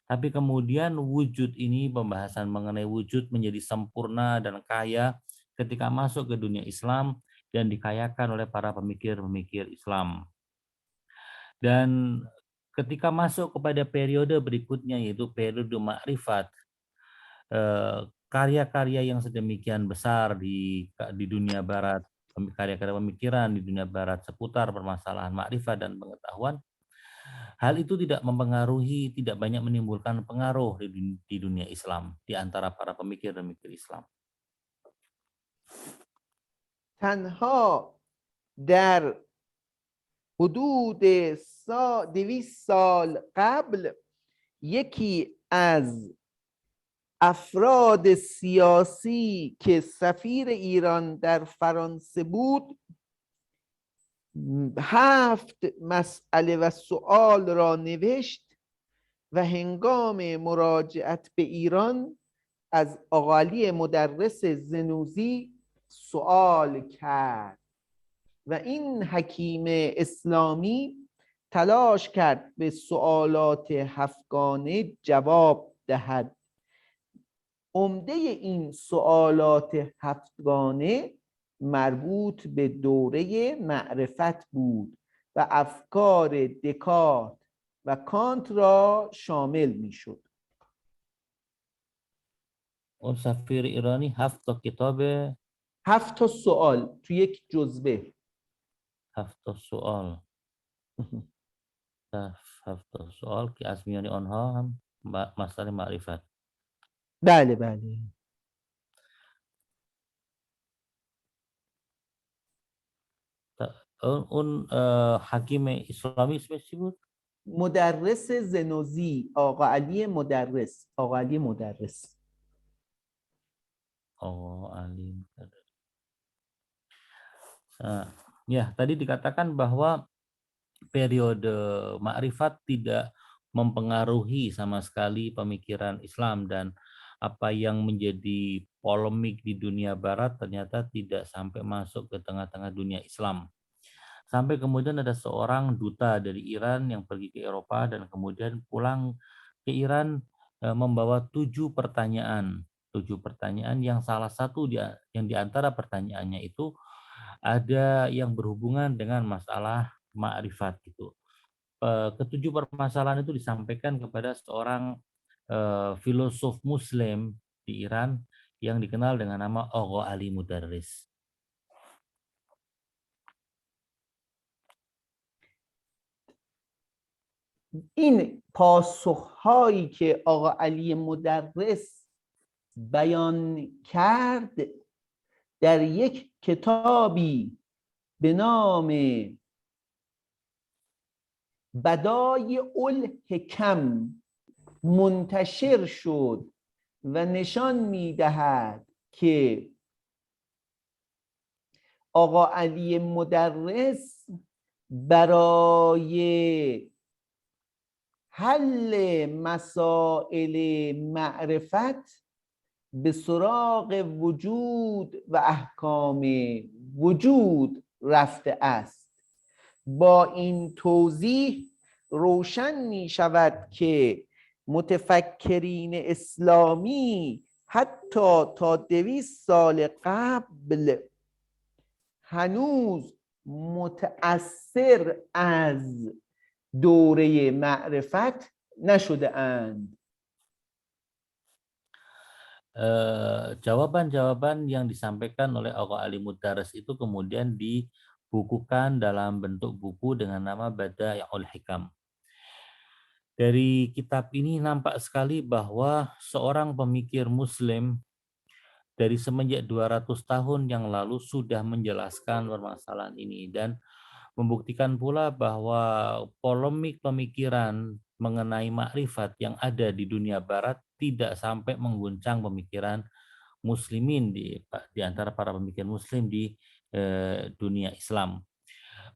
tapi kemudian wujud ini, pembahasan mengenai wujud menjadi sempurna dan kaya ketika masuk ke dunia Islam dan dikayakan oleh para pemikir-pemikir Islam. Dan ketika masuk kepada periode berikutnya, yaitu periode ma'rifat, karya-karya yang sedemikian besar di dunia barat, karya-karya pemikiran di dunia barat seputar permasalahan ma'rifat dan pengetahuan, hal itu tidak mempengaruhi, tidak banyak menimbulkan pengaruh di dunia Islam, di antara para pemikir-pemikir Islam. تنها در حدود 200 سال قبل یکی از افراد سیاسی که سفیر ایران در فرانسه بود 7 مسئله و سؤال را نوشت و هنگام مراجعت به ایران از آقا علی مدرس زنوزی سؤال کرد و این حکیم اسلامی تلاش کرد به سؤالات 7گانه جواب دهد. عمده این سؤالات 7گانه مربوط به دوره معرفت بود و افکار دکارت و کانت را شامل می شد. اون سفیر ایرانی 7 تا کتاب 7 تا سوال تو یک جزوه. 7 تا سوال 7 تا سوال که از میان آنها هم مسئله معرفت. بله بله. اون حکیم اسلامی اسمش چی بود؟ مدرس زنوزی، آقا علی مدرس. آقا علی مدرس. Ya, tadi dikatakan bahwa periode ma'rifat tidak mempengaruhi sama sekali pemikiran Islam, dan apa yang menjadi polemik di dunia barat ternyata tidak sampai masuk ke tengah-tengah dunia Islam. Sampai kemudian ada seorang duta dari Iran yang pergi ke Eropa dan kemudian pulang ke Iran membawa 7 pertanyaan. 7 pertanyaan yang salah satu yang diantara pertanyaannya itu ada yang berhubungan dengan masalah ma'rifat itu. Ketujuh permasalahan itu disampaikan kepada seorang filosof Muslim di Iran yang dikenal dengan nama Agha Ali Mudarris. این پاسخهایی که آقا علی مدرس بیان کرد در یک کتابی به نام بدایع الحکم منتشر شد و نشان می‌دهد که آقا علی مدرس برای حل مسائل معرفت به سراغ وجود و احکام وجود رفته است. با این توضیح روشن می شود که متفکرین اسلامی حتی تا 200 سال قبل هنوز متأثر از دوره معرفت نشده اند. Jawaban-jawaban yang disampaikan oleh Agha Ali Mudarris itu kemudian dibukukan dalam bentuk buku dengan nama Bada'i'ul Hikam. Dari kitab ini nampak sekali bahwa seorang pemikir Muslim dari semenjak 200 tahun yang lalu sudah menjelaskan permasalahan ini dan membuktikan pula bahwa polemik pemikiran mengenai makrifat yang ada di dunia barat tidak sampai mengguncang pemikiran muslimin di antara para pemikir muslim di dunia Islam.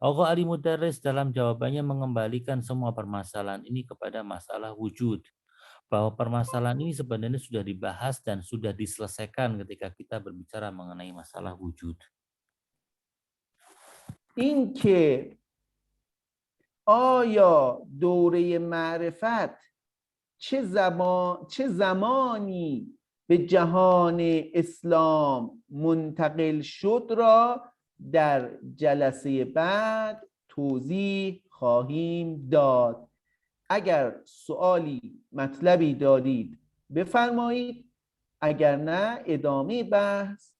Agha Ali Mudarris dalam jawabannya mengembalikan semua permasalahan ini kepada masalah wujud. Bahwa permasalahan ini sebenarnya sudah dibahas dan sudah diselesaikan ketika kita berbicara mengenai masalah wujud. این که آیا دوره معرفت چه زمانی به جهان اسلام منتقل شد را در جلسه بعد توضیح خواهیم داد. اگر سوالی مطلبی دارید بفرمایید، اگر نه ادامه بحث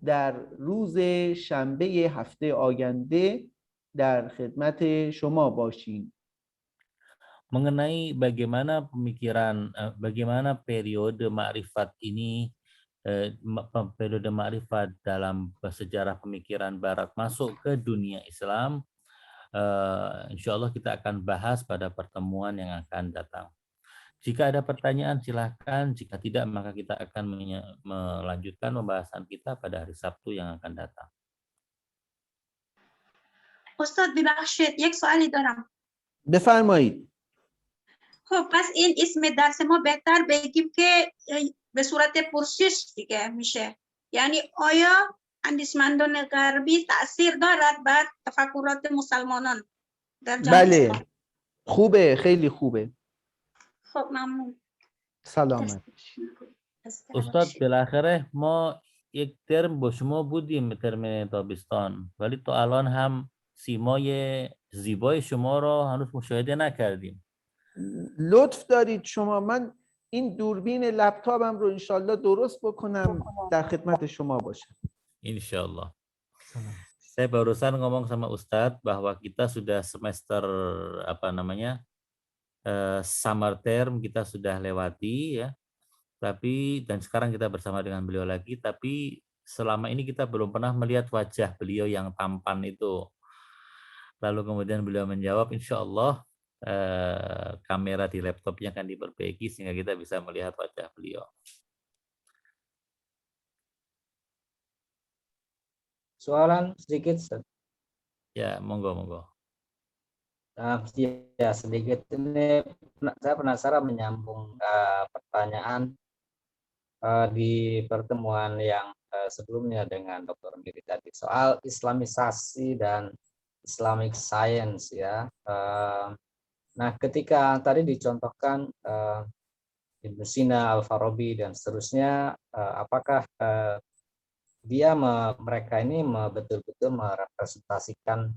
در روز شنبه هفته آینده در خدمت شما باشیم. Mengenai bagaimana bagaimana periode makrifat ini, periode makrifat dalam sejarah pemikiran Barat masuk ke dunia Islam, insya Allah kita akan bahas pada pertemuan yang akan datang. Jika ada pertanyaan silahkan, jika tidak maka kita akan melanjutkan pembahasan kita pada hari Sabtu yang akan datang. استاد ببخشید یک سوالی دارم. بفرمایید. خب پس این اسم درس ما بهتر بگیم که به صورت پرسش دیگه میشه. یعنی آیا اندیشمندان غربی تأثیر دارد بر تفکرات مسلمانان در جهان بله اسلام؟ خوبه، خیلی خوبه. خب ممنون. سلامت. استاد بالاخره ما یک ترم با شما بودیم، ترم تابستان، ولی تا الان هم سیمای زیبای شما را هنوز مشاهده نکردیم. لطف دارید شما. من این دوربین لپتاپم رو انشالله درست بکنم در خدمت شما باشم. Insyaallah. Saya barusan ngomong sama Ustadz bahwa kita sudah semester summer term kita sudah lewati ya. Dan sekarang kita bersama dengan beliau lagi, tapi selama ini kita belum pernah melihat wajah beliau yang tampan itu. Lalu kemudian beliau menjawab, insya Allah kamera di laptopnya akan diperbaiki sehingga kita bisa melihat wajah beliau. Soalan sedikit, Ustaz. Ya, monggo. Ya sedikit ini saya penasaran menyambung pertanyaan di pertemuan yang sebelumnya dengan Dr. Miri tadi soal Islamisasi dan Islamic Science ya. Nah, ketika tadi dicontohkan Ibn Sina, Al-Farabi dan seterusnya, apakah mereka ini betul-betul merepresentasikan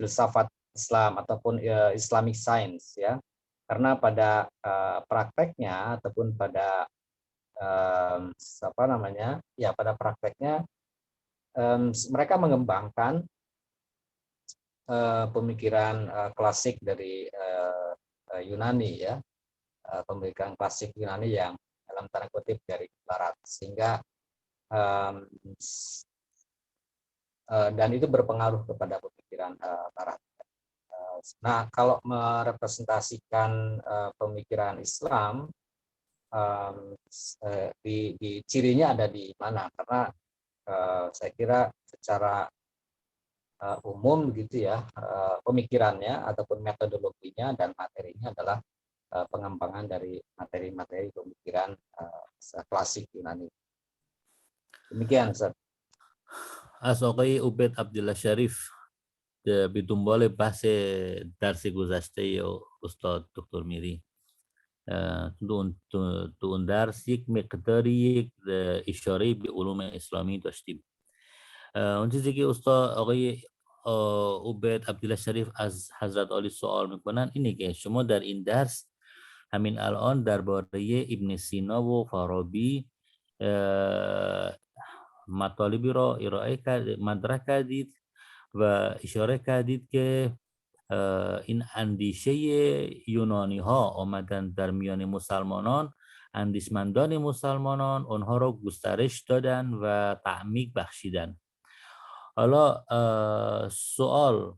filsafat Islam ataupun Islamic Science ya? Karena pada prakteknya ataupun pada pada prakteknya mereka mengembangkan pemikiran klasik dari Yunani ya, pemikiran klasik Yunani yang dalam tanda kutip dari Barat, sehingga dan itu berpengaruh kepada pemikiran Barat. Nah, kalau merepresentasikan pemikiran Islam, di cirinya ada di mana? Karena saya kira secara umum begitu ya, pemikirannya ataupun metodologinya dan materinya adalah pengembangan dari materi-materi pemikiran klasik Yunani. Demikian, Ustaz. از آقای عبید عبدالله شریف به دنبال بحث درس گذشته استاد دکتر میری تو اون درس یک مقداری یک اشاره به علوم اسلامی داشتیم. اون چیزی که آقای عبید عبدالله شریف از حضرت عالی سوال میکنن اینه که شما در این درس همین الان درباره ابن سینا و فارابی مطالبی را مطرح کردید و اشاره کردید که این اندیشه یونانی ها آمدن در میان مسلمانان، اندیشمندان مسلمانان اونها را گسترش دادن و تعمیق بخشیدن. حالا سوال،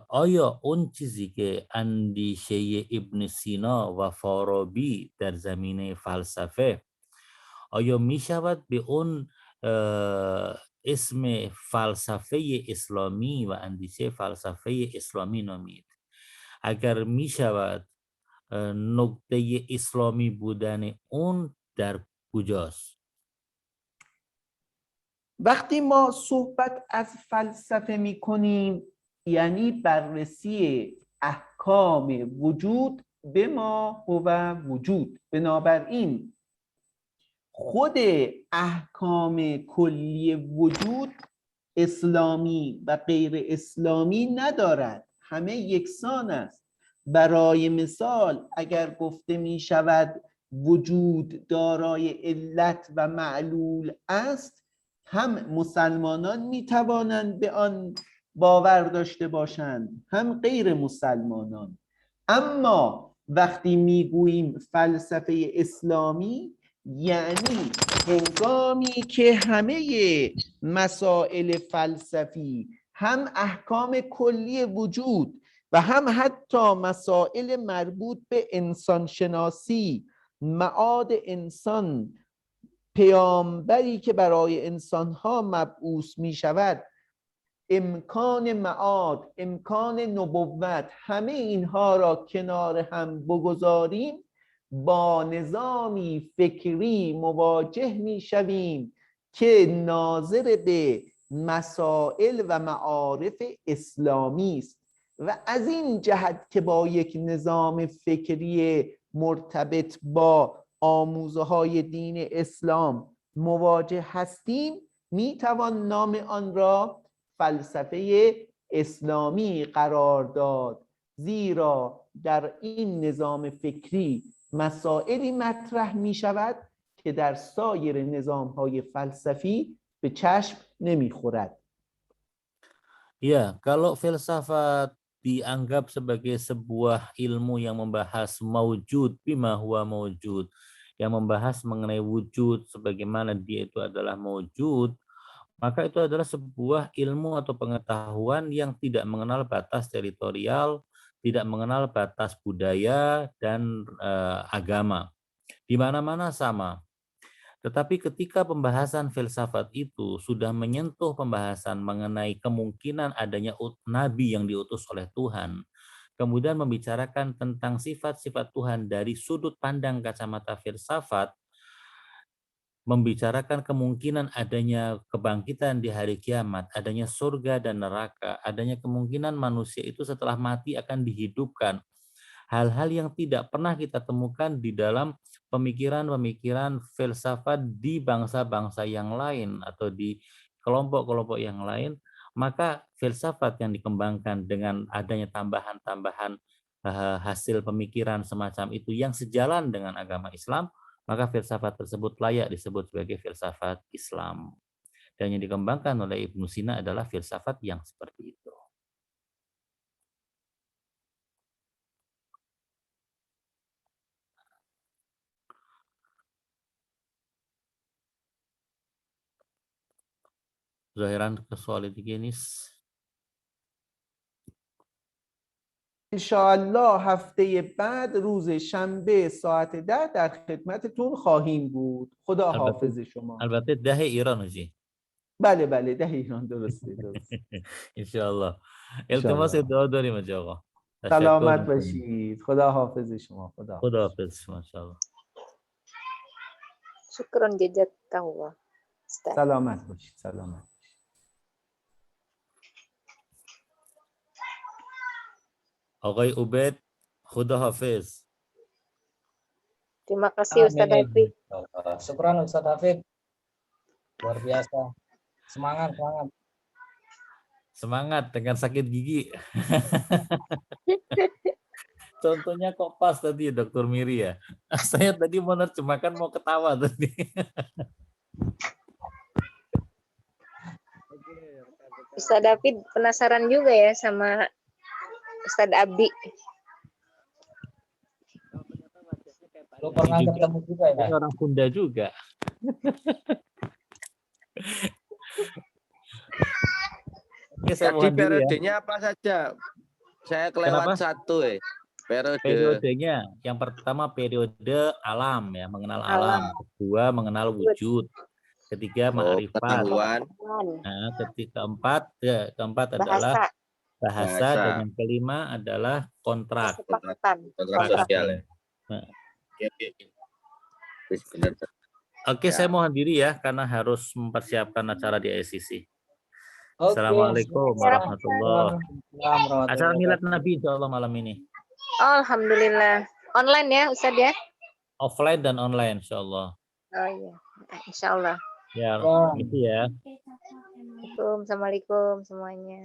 آیا اون چیزی که اندیشه ابن سینا و فارابی در زمینه فلسفه، آیا می شود به اون اسم فلسفه اسلامی و اندیشه فلسفه اسلامی نامید؟ اگر می شود، نکته اسلامی بودن اون در کجاست؟ وقتی ما صحبت از فلسفه می کنیم یعنی بررسی احکام وجود به ما هو وجود. بنابراین خود احکام کلی وجود اسلامی و غیر اسلامی ندارد، همه یکسان است. برای مثال اگر گفته می شود وجود دارای علت و معلول است، هم مسلمانان می توانند به آن باور داشته باشند هم غیر مسلمانان. اما وقتی می گوییم فلسفه اسلامی یعنی هنگامی که همه مسائل فلسفی، هم احکام کلی وجود و هم حتی مسائل مربوط به انسان شناسی، معاد انسان، پیامبری که برای انسانها مبعوث می شود، امکان معاد، امکان نبوت، همه اینها را کنار هم بگذاریم، با نظامی فکری مواجه می شویم که ناظر به مسائل و معارف اسلامی است. و از این جهت که با یک نظام فکری مرتبط با آموزه های دین اسلام مواجه هستیم، می توان نام آن را فلسفه اسلامی قرار داد، زیرا در این نظام فکری مسائلی مطرح می شود که در سایر نظام‌های falsafi به چشم نمی‌خورد. Ya, kalau filsafat dianggap sebagai sebuah ilmu yang membahas maujud bima huwa maujud, yang membahas mengenai wujud sebagaimana dia itu adalah maujud, maka itu adalah sebuah ilmu atau pengetahuan yang tidak mengenal batas teritorial, tidak mengenal batas budaya dan agama. Di mana-mana sama. Tetapi ketika pembahasan filsafat itu sudah menyentuh pembahasan mengenai kemungkinan adanya nabi yang diutus oleh Tuhan, kemudian membicarakan tentang sifat-sifat Tuhan dari sudut pandang kacamata filsafat, membicarakan kemungkinan adanya kebangkitan di hari kiamat, adanya surga dan neraka, adanya kemungkinan manusia itu setelah mati akan dihidupkan. Hal-hal yang tidak pernah kita temukan di dalam pemikiran-pemikiran filsafat di bangsa-bangsa yang lain atau di kelompok-kelompok yang lain, maka filsafat yang dikembangkan dengan adanya tambahan-tambahan hasil pemikiran semacam itu yang sejalan dengan agama Islam, maka filsafat tersebut layak disebut sebagai filsafat Islam. Dan yang dikembangkan oleh Ibnu Sina adalah filsafat yang seperti itu. ظاهراً که سوال دیگه نیست. انشاءالله هفته بعد روز شنبه ساعت 10 در خدمتتون خواهیم بود. خدا حافظ شما. البته 10 ایران جی. بله بله 10 ایران درسته. انشاءالله. التماس دعا داریم از آقا. سلامت باشید. خدا حافظ شما. خدا حافظ شما انشاءالله. Syukron jazakallah. سلامت باشید. سلامت. Oke Ubed, khuda hafiz. Terima kasih Ustaz Hafid. Syukran Ustaz Hafid. Luar biasa. Semangat, semangat. Semangat dengan sakit gigi. Contohnya kok pas tadi Dr. Miri ya. Saya tadi mau nerjemahkan mau ketawa tadi. Ustadz David penasaran juga ya sama Ustadz Abdi. Lu pernah Juga. ketemu juga ya? Ini orang Sunda juga. Oke, saya Jadi mohon dulu ya. periodenya apa saja? Saya kelewat Kenapa? satu periode. Periodenya, yang pertama periode alam ya, mengenal alam. Kedua mengenal wujud. Ketiga ma'rifat. Pengetahuan. Nah, keempat adalah bahasa dan yang kelima adalah kontrak. Kontrak sosial ya. Nah. Oke. Benar. Oke, Ya. saya mohon diri ya karena harus mempersiapkan acara di ICC. Oke. Assalamualaikum warahmatullahi wabarakatuh. Acara Assalamualaikum. Milad Nabi insya Allah malam ini. Oh, alhamdulillah. Online ya, Ustadz ya? Offline dan online insya Allah. Oh iya, insya Allah. Ya, Ya. gitu ya. Assalamualaikum semuanya.